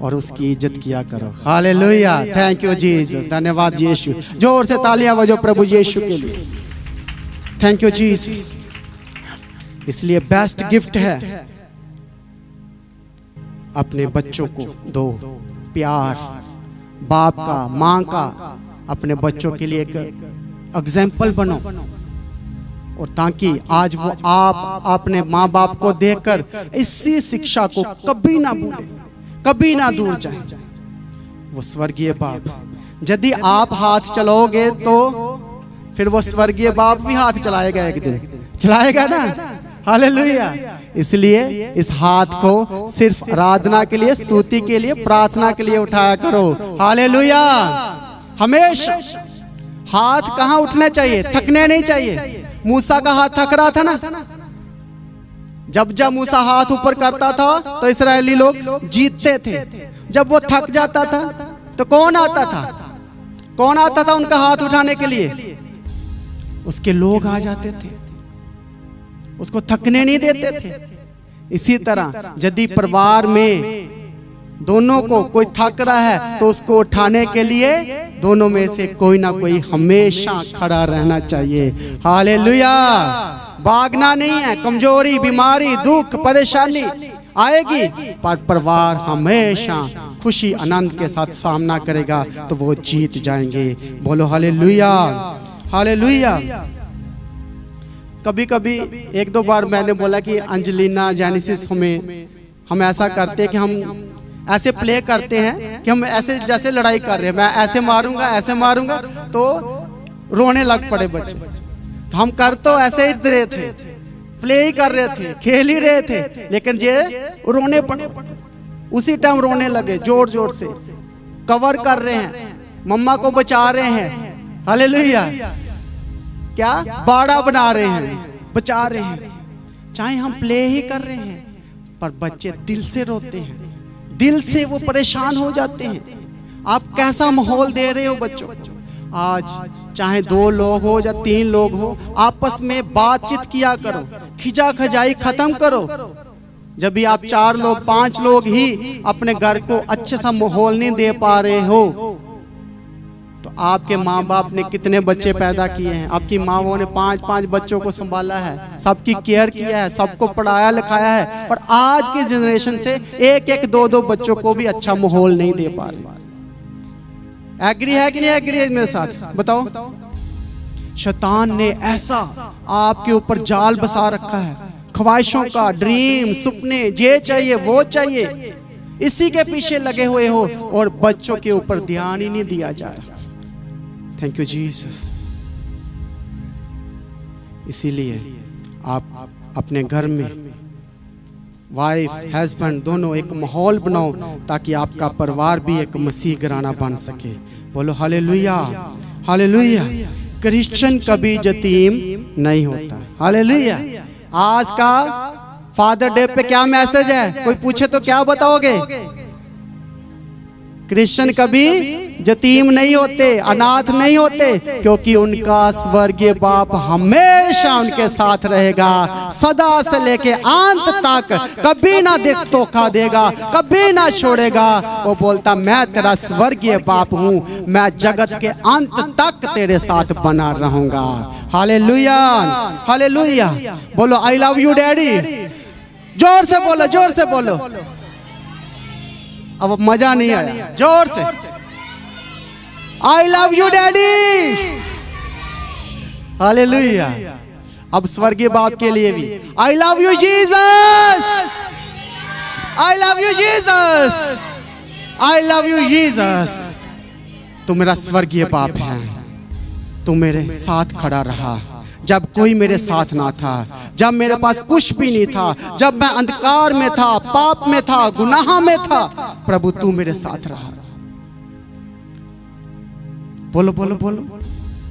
और उसकी इज्जत किया करो। हालेलुया। Thank you Jesus. धन्यवाद यीशु। जोर से तालियां बजाओ प्रभु यीशु के लिए। Thank you Jesus. इसलिए बेस्ट गिफ्ट है अपने बच्चों को दो प्यार, बाप का, माँ का। अपने बच्चों के लिए एक एग्जाम्पल बनो, और ताकि आज वो आप अपने माँ बाप को देखकर इसी शिक्षा को कभी ना भूले, कभी ना दूर जाए। वो स्वर्गीय बाप, यदि आप हाथ चलाओगे तो फिर वो स्वर्गीय बाप भी हाथ चलाएगा, एक दिन चलाएगा ना। हालेलुया। इसलिए इस हाथ को सिर्फ आराधना के लिए, स्तुति के लिए, प्रार्थना के लिए उठाया करो। हालेलुया। हमेशा हाथ कहाँ उठने चाहिए? थकने नहीं चाहिए। मूसा का हाथ थक रहा था ना, जब जब मूसा हाथ ऊपर करता था तो इस्राएली लोग जीतते थे। जब वो थक जाता था तो कौन आता था? कौन आता था उनका हाथ उठाने के लिए? उसके लोग आ जाते थे, उसको थकने नहीं देते थे। इसी तरह यदि परिवार में दोनों को कोई थक रहा है तो उसको उठाने के लिए दोनों में से कोई ना कोई हमेशा खड़ा रहना चाहिए। हालेलुया। भागना नहीं है। कमजोरी, बीमारी, दुख, परेशानी आएगी, पर परिवार हमेशा खुशी आनंद के साथ सामना करेगा तो वो जीत जाएंगे। बोलो हालेलुया। हालेलुया। कभी कभी एक दो बार मैंने बोला कि अंजलिना जेनेसिस हम ऐसा करते हैं कि हम ऐसे प्ले करते हैं कि हम ऐसे जैसे लड़ाई कर रहे हैं, मैं ऐसे मारूंगा, ऐसे मारूंगा, तो रोने लग पड़े बच्चे। तो हम कर तो ऐसे ही रहे थे, प्ले ही कर रहे थे, खेल ही रहे थे, लेकिन ये रोने पड़े। उसी टाइम रोने लगे, जोर जोर से कवर कर रहे हैं, मम्मा को बचा रहे हैं। हालेलुया। क्या बाड़ा बना रहे हैं, बचा रहे हैं। चाहे हम प्ले ही कर रहे हैं, पर बच्चे दिल से रोते हैं, दिल से वो परेशान हो जाते हैं। आप कैसा माहौल दे रहे हो बच्चों को? आज चाहे 2 लोग हो या 3 लोग हो, आपस में बातचीत किया करो, खिजा खजाई खत्म करो। जब भी आप 4 लोग 5 लोग ही अपने घर को अच्छे सा माहौल नहीं दे पा रहे हो, तो आपके माँ बाप ने कितने बच्चे पैदा किए हैं? आपकी माँओं ने 5-5 बच्चों को संभाला है, सबकी केयर किया है, सबको पढ़ाया लिखाया है, और आज की जनरेशन से 1-1, 2-2 बच्चों को भी अच्छा माहौल नहीं दे पा रहे। एग्री है कि नहीं एग्री है मेरे साथ? बताओ। शैतान ने ऐसा आपके ऊपर जाल बसा रखा है, ख्वाहिशों का, ड्रीम, सपने, ये चाहिए वो चाहिए, इसी के पीछे लगे हुए हो और बच्चों के ऊपर ध्यान ही नहीं दिया जा रहा। Thank you Jesus. इसीलिए आप अपने घर में वाइफ, हस्बैंड दोनों एक माहौल बनाओ ताकि आपका परिवार भी एक मसीह घराना बन सके। बोलो हालेलुया। हालेलुया। क्रिश्चियन कभी यतीम नहीं होता। हालेलुया। आज का फादर डे पे क्या मैसेज है? कोई पूछे तो क्या बताओगे? क्रिश्चियन कभी यतीम नहीं होते, अनाथ नहीं होते, क्योंकि उनका स्वर्गीय बाप हमेशा उनके साथ रहेगा, सदा से लेके अंत तक, कभी ना धोखा देगा, कभी ना छोड़ेगा। वो बोलता मैं तेरा स्वर्गीय बाप हूँ, मैं जगत के अंत तक तेरे साथ बना रहूंगा। Hallelujah, hallelujah. बोलो आई लव यू डैडी, जोर से बोलो, जोर से बोलो। अब मजा नहीं आया, जोर से I love you daddy. Hallelujah. अब स्वर्गीय बाप के लिए भी I love you Jesus, I love you Jesus, I love you Jesus. तू मेरा स्वर्गीय बाप है, तू मेरे साथ खड़ा रहा जब कोई मेरे साथ ना था, जब मेरे पास कुछ भी नहीं था, जब मैं अंधकार में था, पाप में था, गुनाह में था, प्रभु तू मेरे साथ रहा। बोलो बोलो बोलो।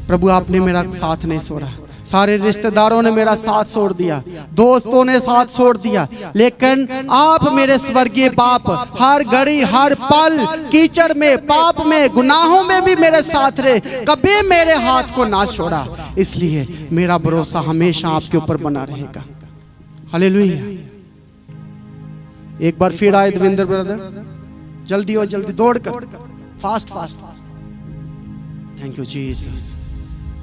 प्रभु आपने मेरा साथ नहीं छोड़ा, सारे रिश्तेदारों ने मेरा साथ छोड़ दिया, दोस्तों ने साथ छोड़ दिया, लेकिन आप मेरे स्वर्गीय बाप हर घड़ी हर पल कीचड़ में, पाप में, गुनाहों में भी मेरे साथ रहे, कभी मेरे हाथ को ना छोड़ा। इसलिए मेरा भरोसा हमेशा आपके ऊपर बना रहेगा। हालेलुया। एक बार फिर आए देवेंद्र ब्रदर, जल्दी और जल्दी दौड़ कर, fast fast. Thank you Jesus.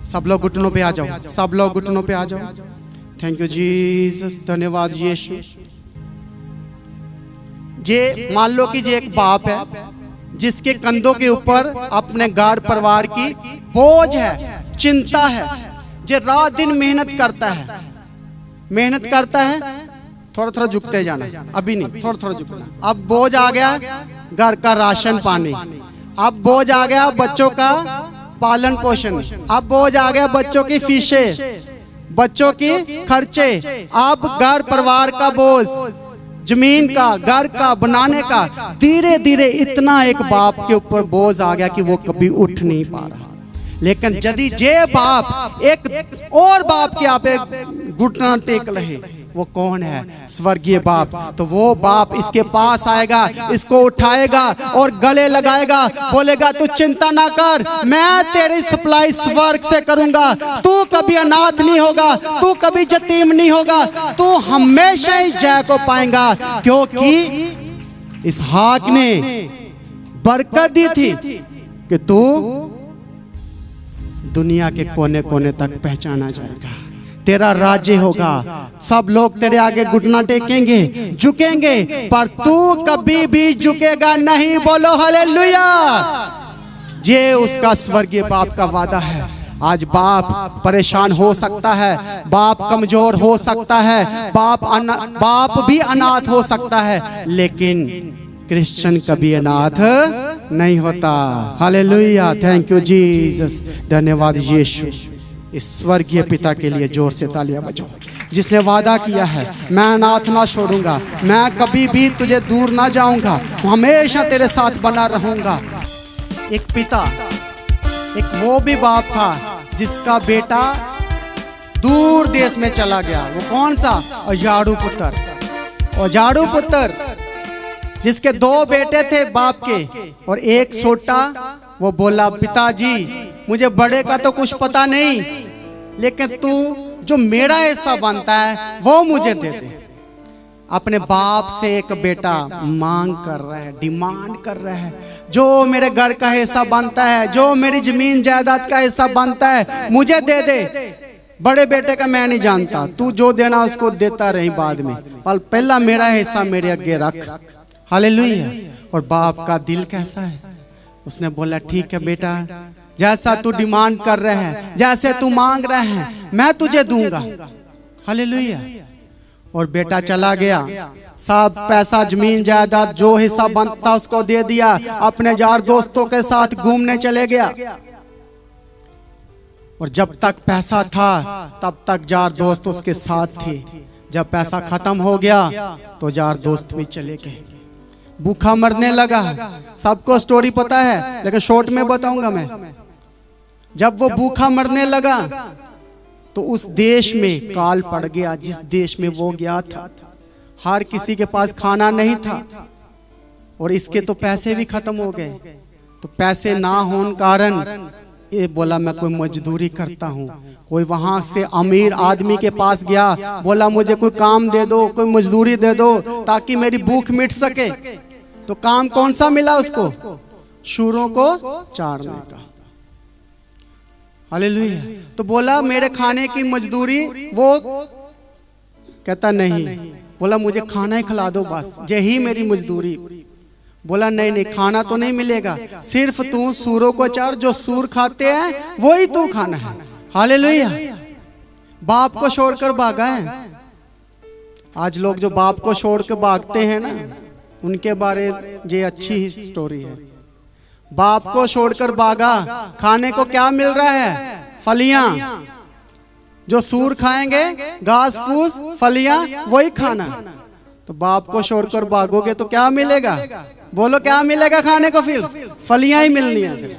सब लोग घुटनों पे आ जाओ, सब लोग घुटनों पे आ जाओ। थैंक यू जीसस, धन्यवाद यीशु। जे मान लो कि जे एक बाप है जिसके कंधों के ऊपर अपने घर परिवार की बोझ है, चिंता है, जे रात दिन मेहनत करता है, मेहनत करता है। थोड़ा थोड़ा झुकते जाना, अभी नहीं, थोड़ा थोड़ा झुकना। अब बोझ आ गया घर का राशन पानी, अब बोझ आ गया बच्चों का पालन पोषण, अब बोझ आ गया बच्चों की फीसें, बच्चों की खर्चे, अब घर परिवार का बोझ, जमीन का, घर का बनाने का। धीरे धीरे इतना एक बाप के ऊपर बोझ आ गया कि वो कभी उठ नहीं पा रहा। लेकिन यदि जे बाप एक और बाप के आप एक घुटना टेक रहे, वो कौन है? स्वर्गीय बाप। तो वो बाप इसके पास आएगा, इसको उठाएगा और गले लगाएगा, बोलेगा तू चिंता ना कर, मैं तेरी सप्लाई स्वर्ग से करूंगा, तू कभी अनाथ नहीं होगा, तू कभी यतीम नहीं होगा, तू हमेशा ही जय को पाएगा। क्योंकि इसहाक ने बरकत दी थी कि तू दुनिया के कोने कोने तक पहचाना जाएगा, तेरा राज्य होगा, सब लोग तेरे आगे घुटना टेकेंगे, झुकेंगे, पर तू कभी भी झुकेगा नहीं। बोलो हालेलुया। ये उसका स्वर्गीय बाप का वादा है। आज बाप परेशान हो सकता है, बाप कमजोर हो सकता है, बाप भी अनाथ हो सकता है, लेकिन क्रिश्चियन कभी अनाथ नहीं होता। हालेलुया। थैंक यू जीसस, धन्यवाद यीशु। इस स्वर्गीय पिता के लिए जोर से तालियां बजाओ, जिसने वादा किया है मैं अनाथ ना छोड़ूंगा, मैं कभी भी तुझे दूर ना जाऊंगा, हमेशा तेरे साथ बना रहूंगा। एक पिता, एक वो भी बाप था जिसका बेटा दूर देश में चला गया। वो कौन सा? औजाड़ू पुत्र। औजाड़ू पुत्र जिसके दो बेटे थे बाप के, और एक छोटा। वो बोला पिताजी मुझे बड़े का तो कुछ पता नहीं, लेकिन तू जो मेरा हिस्सा बनता है वो मुझे दे दे। अपने बाप से एक बेटा मांग कर रहा है, डिमांड कर रहा है, जो मेरे घर का हिस्सा बनता है, जो मेरी जमीन जायदाद का हिस्सा बनता है, मुझे दे दे। बड़े बेटे का मैं नहीं जानता, तू जो देना उसको देता रही बाद में, पहला मेरा हिस्सा मेरे आगे रख। हालेलुया। और बाप का दिल कैसा है? उसने बोला ठीक है बेटा, जैसा तू डिमांड कर रहे हैं, जैसे तू मांग रहे हैं, मैं तुझे दूंगा। हालेलुया। और बेटा चला गया, सब पैसा जमीन जायदाद जो हिस्सा बनता उसको दे दिया, अपने यार दोस्तों के साथ घूमने चले गया। और जब तक पैसा था तब तक यार दोस्त उसके साथ थे, जब पैसा खत्म हो गया तो यार दोस्त भी चले गए। भूखा मरने लगा। सबको स्टोरी पता है, लेकिन शॉर्ट में बताऊंगा मैं। जब वो भूखा मरने लगा तो उस देश में काल पड़ गया, जिस देश में वो गया था। हर किसी के पास खाना नहीं था, और इसके तो पैसे भी खत्म हो गए। तो पैसे ना होने कारण ये बोला मैं कोई मजदूरी करता हूँ। कोई वहां से अमीर आदमी के पास गया, बोला मुझे कोई काम दे दो, कोई मजदूरी दे दो ताकि मेरी भूख मिट सके। तो काम कौन सा मिला उसको? सूरों को चारने का। हालेलुया। तो बोला मेरे खाने की मजदूरी, वो कहता नहीं, बोला मुझे खाना ही खिला दो बस, यही मेरी मजदूरी। बोला नहीं नहीं, खाना तो नहीं मिलेगा, सिर्फ तू सूरों को चार, जो सूर खाते हैं वही तू खाना है। हालेलुया। बाप को छोड़कर भागा है। आज लोग जो बाप को छोड़ के भागते हैं ना, उनके बारे ये अच्छी स्टोरी है। बाप को छोड़कर भागा, खाने को क्या मिल रहा है? फलियां। जो सूर खाएंगे घास फूस फलियां, वही खाना। तो बाप को छोड़कर भागोगे तो क्या मिलेगा? बोलो क्या मिलेगा खाने को? फिर फलियां ही मिलनी है फिर।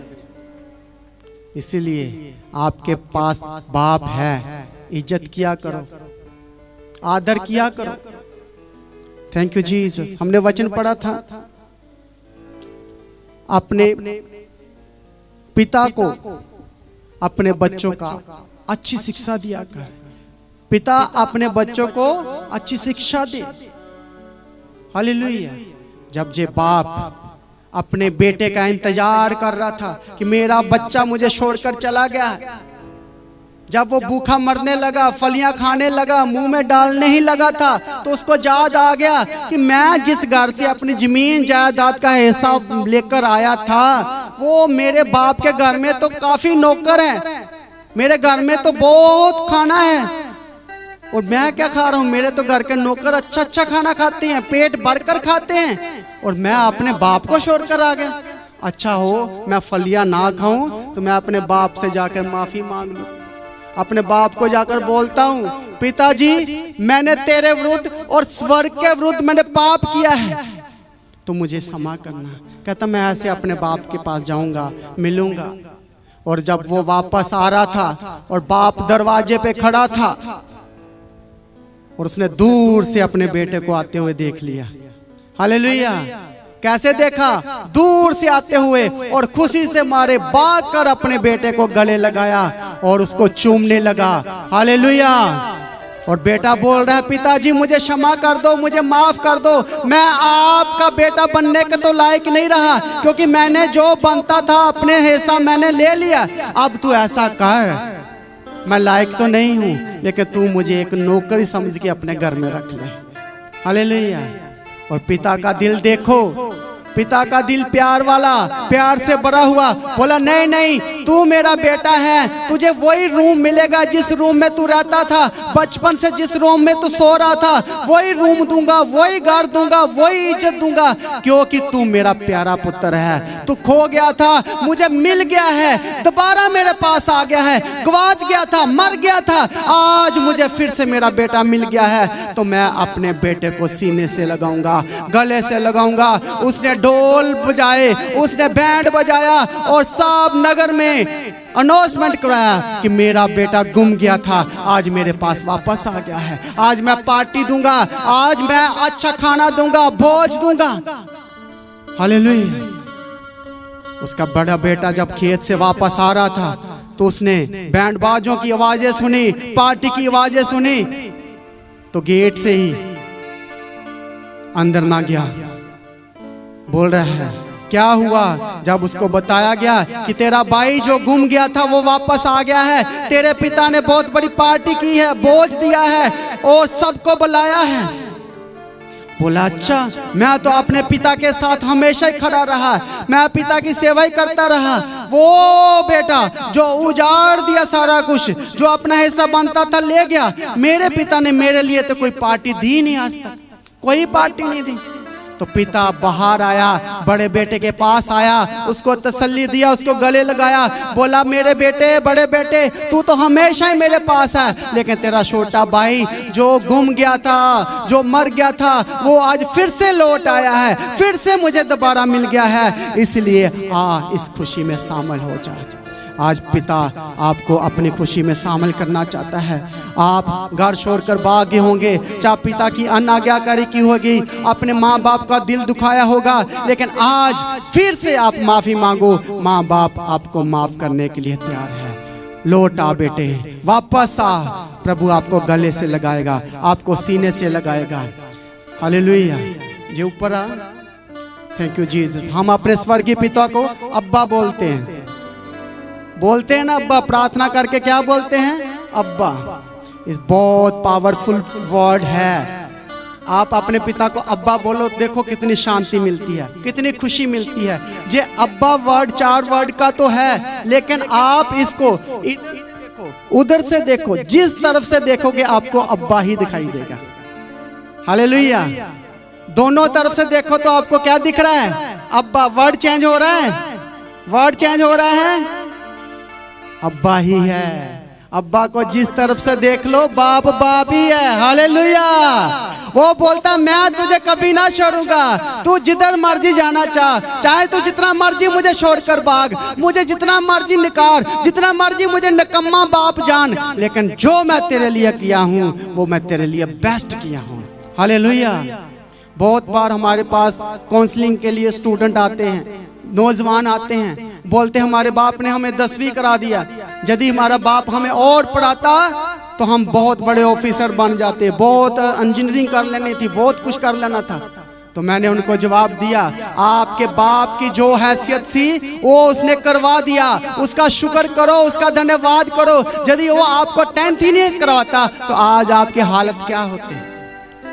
इसीलिए आपके पास बाप है, इज्जत किया करो, आदर किया करो। Thank you Jesus. हमने वचन पढ़ा था, अपने पिता को अपने बच्चों का अच्छी शिक्षा दिया कर। पिता अपने बच्चों को अच्छी शिक्षा दे। हालेलुया। जब जे बाप अपने बेटे का इंतजार कर रहा था कि मेरा बच्चा मुझे छोड़कर चला गया, जब वो भूखा मरने लगा, फलियां खाने लगा, मुंह में डालने ही लगा था, तो उसको याद आ गया कि मैं जिस घर से अपनी जमीन जायदाद का हिसाब लेकर आया था, वो मेरे बाप के घर में तो काफी नौकर हैं, मेरे घर में तो बहुत खाना है, और मैं क्या खा रहा हूँ? मेरे तो घर के नौकर अच्छा अच्छा खाना खाते हैं, पेट भरकर खाते हैं, और मैं अपने बाप को छोड़कर आ गया। अच्छा हो मैं फलियां ना खाऊं तो मैं अपने बाप से जाकर माफी मांग लूं, अपने बाप को जाकर बोलता हूँ, पिताजी मैंने तेरे विरुद्ध और स्वर्ग के विरुद्ध मैंने पाप किया है, तो मुझे क्षमा करना। कहता मैं ऐसे अपने बाप के पास जाऊंगा, मिलूंगा। और जब वो वापस आ रहा था और बाप दरवाजे पे खड़ा था, और उसने दूर से अपने बेटे को आते हुए देख लिया। हालेलुया। कैसे देखा? दूर से आते हुए, और खुशी से मारे भाग कर अपने बेटे को गले लगाया और उसको चूमने लगा। हालेलुया। और बेटा बोल रहा है, पिताजी मुझे क्षमा कर दो, मुझे माफ कर दो, मैं आपका बेटा बनने के तो लायक नहीं रहा, क्योंकि मैंने जो बनता था अपने हिस्सा मैंने ले लिया। अब तू ऐसा कर, मैं लायक तो नहीं हूं, लेकिन तू मुझे एक नौकरी समझ के अपने घर में रख ले। हालेलुया। और पिता का दिल देखो, पिता का दिल प्यार वाला, प्यार से भरा हुआ। बोला नहीं नहीं, तू मेरा बेटा है, तुझे वही रूम मिलेगा जिस रूम में तू रहता था, बचपन से जिस रूम में तू सो रहा था, वही रूम दूंगा, वही घर दूंगा, वही इज्जत दूंगा, क्योंकि तू मेरा प्यारा पुत्र है। तू खो गया था, मुझे मिल गया है, दोबारा मेरे पास आ गया है, गवाच गया था, मर गया था, आज मुझे फिर से मेरा बेटा मिल गया है, तो मैं अपने बेटे को सीने से लगाऊंगा, गले से लगाऊंगा। उसने ढोल बजाए, उसने बैंड बजाया, और सब नगर में अनाउंसमेंट कराया कि मेरा बेटा गुम गया था, आज मेरे पास वापस आ गया है, आज मैं पार्टी दूंगा, आज मैं अच्छा खाना दूंगा, भोज दूंगा। हालेलुया। उसका बड़ा बेटा जब खेत से वापस आ रहा था, तो उसने बैंड बाजों की आवाजें सुनी, पार्टी की आवाजें सुनी, तो गेट से ही अंदर ना गया। बोल रहा है क्या हुआ? जब उसको बताया गया कि तेरा भाई जो गुम गया था वो वापस आ गया है, तेरे पिता ने बहुत बड़ी पार्टी की है, भोज दिया है और सबको बुलाया है। बोला अच्छा, मैं तो अपने पिता के साथ हमेशा ही खड़ा रहा, मैं पिता की सेवा ही करता रहा। वो बेटा जो उजाड़ दिया सारा कुछ, जो अपना हिस्सा बनता था ले गया, मेरे पिता ने मेरे लिए तो कोई पार्टी दी नहीं, आज तक कोई पार्टी नहीं दी। तो पिता बाहर आया, बड़े बेटे के पास आया, उसको तसल्ली दिया, उसको गले लगाया, बोला मेरे बेटे, बड़े बेटे, तू तो हमेशा ही मेरे पास है, लेकिन तेरा छोटा भाई जो गुम गया था, जो मर गया था, वो आज फिर से लौट आया है, फिर से मुझे दोबारा मिल गया है, इसलिए इस खुशी में शामिल हो जा। आज पिता आपको अपनी खुशी में शामिल करना चाहता है। आप घर छोड़कर भागे होंगे, चाहे पिता की अनाज्ञाकारी की होगी, अपने माँ बाप का दिल दुखाया होगा, लेकिन आज फिर से आप माफ़ी मांगो। माँ बाप आपको माफ़ करने के लिए तैयार है। लौट आ बेटे, वापस आ। प्रभु आपको गले से लगाएगा, आपको सीने से लगाएगा। हालेलुया। जे ऊपर आ। Thank you Jesus. हम अपने स्वर्गीय पिता को अब्बा बोलते हैं ना अब्बा। प्रार्थना करके क्या बोलते हैं? अब्बा। इस बहुत पावरफुल वर्ड है। आप अपने पिता को अब्बा बोलो, देखो कितनी शांति मिलती है, कितनी खुशी मिलती है। जे अब्बा वर्ड 4 वर्ड का तो है, लेकिन आप इसको इधर से देखो, उधर से देखो, जिस तरफ से देखोगे आपको अब्बा ही दिखाई देगा। हालेलुया। दोनों तरफ से देखो तो आपको क्या दिख रहा है? अब्बा। वर्ड चेंज हो रहा है, वर्ड चेंज हो रहा है, अब्बा ही है। अब्बा को जिस तरफ से देख लो, बाप बाप ही है। हालेलुया। वो बोलता मैं तुझे कभी ना छोड़ूंगा, तू जिधर मर्जी जाना चाहे तू जितना मर्जी मुझे छोड़कर भाग, मुझे जितना मर्जी निकार, जितना मर्जी मुझे निकम्मा बाप जान, लेकिन जो मैं तेरे लिए किया हूँ वो मैं तेरे लिए बेस्ट किया हूँ। हालेलुया। बहुत बार हमारे पास काउंसलिंग के लिए स्टूडेंट आते हैं, नौजवान आते हैं, बोलते हमारे बाप ने हमें 10वीं करा दिया, यदि हमारा बाप हमें और पढ़ाता तो हम बहुत बड़े ऑफिसर बन जाते, बहुत इंजीनियरिंग कर लेनी थी, बहुत कुछ कर लेना था। तो मैंने उनको जवाब दिया, आपके बाप की जो हैसियत थी वो उसने करवा दिया, उसका शुक्र करो, उसका धन्यवाद करो। यदि वो आपको 10th ही नहीं करवाता तो आज आपकी हालत क्या होती।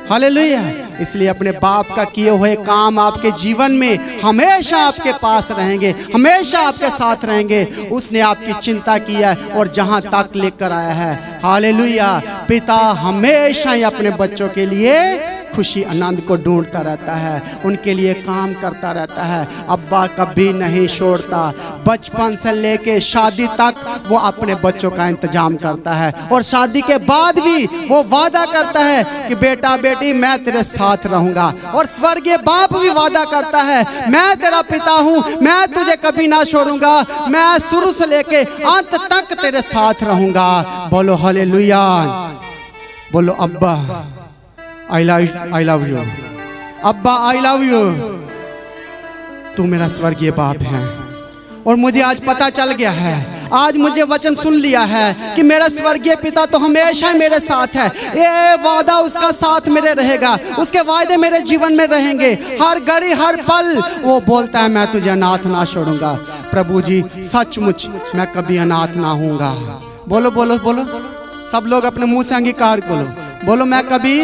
हालेलुया। इसलिए अपने बाप का किए हुए काम आपके जीवन में हमेशा आपके पास रहेंगे, हमेशा आपके साथ रहेंगे। उसने आपकी चिंता की है और जहां तक लेकर आया है। हालेलुया। पिता हमेशा ही अपने बच्चों के लिए खुशी आनंद को ढूंढता रहता है, उनके लिए काम करता रहता है। अब्बा कभी नहीं छोड़ता, बचपन से लेके शादी तक वो अपने बच्चों का इंतजाम करता है, और शादी के बाद भी वो वादा करता है कि बेटा बेटी मैं तेरे साथ रहूंगा। और स्वर्गीय बाप भी वादा करता है, मैं तेरा पिता हूं, मैं तुझे कभी ना छोड़ूंगा, मैं शुरू से लेके अंत तक तेरे साथ रहूंगा। बोलो हालेलुया। बोलो अब्बा I love you। अब्बा I love you। तू मेरा स्वर्गीय बाप है। और मुझे आज पता चल गया है, आज मुझे वचन सुन लिया है कि मेरा स्वर्गीय पिता तो हमेशा मेरे साथ है। ये वादा उसका साथ मेरे रहेगा, उसके वायदे मेरे जीवन में रहेंगे। हर घड़ी हर पल वो बोलता है मैं तुझे अनाथ ना छोड़ूंगा। प्रभु जी सचमुच मैं कभी अनाथ ना होऊंगा। बोलो बोलो बोलो, सब लोग अपने मुंह से अंगीकार बोलो, बोलो मैं कभी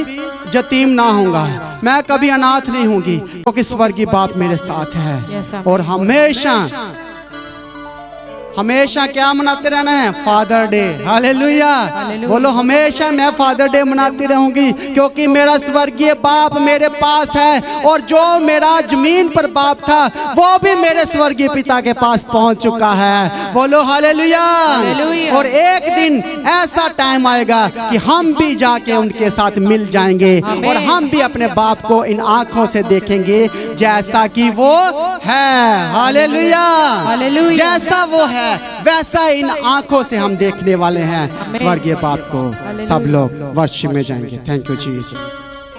यतीम ना होऊंगा, मैं कभी अनाथ नहीं होंगी, क्योंकि स्वर्गीय बाप मेरे साथ है। और हमेशा हमेशा क्या मनाते रहना है? Father day. हालेलुया। बोलो हमेशा मैं फादर डे मनाती रहूंगी, क्योंकि मेरा स्वर्गीय बाप मेरे पास है। और जो मेरा जमीन पर बाप था वो भी मेरे स्वर्गीय पिता के पास पहुंच चुका है। बोलो हालेलुया। और एक दिन ऐसा टाइम आएगा कि हम भी जाके उनके साथ मिल जाएंगे, और हम भी अपने बाप को इन आंखों से देखेंगे जैसा कि वो है। हालेलुया। जैसा वो है वैसा इन आंखों से हम देखने वाले हैं स्वर्गीय बाप को। सब लोग वर्शिप में जाएंगे। Thank you Jesus.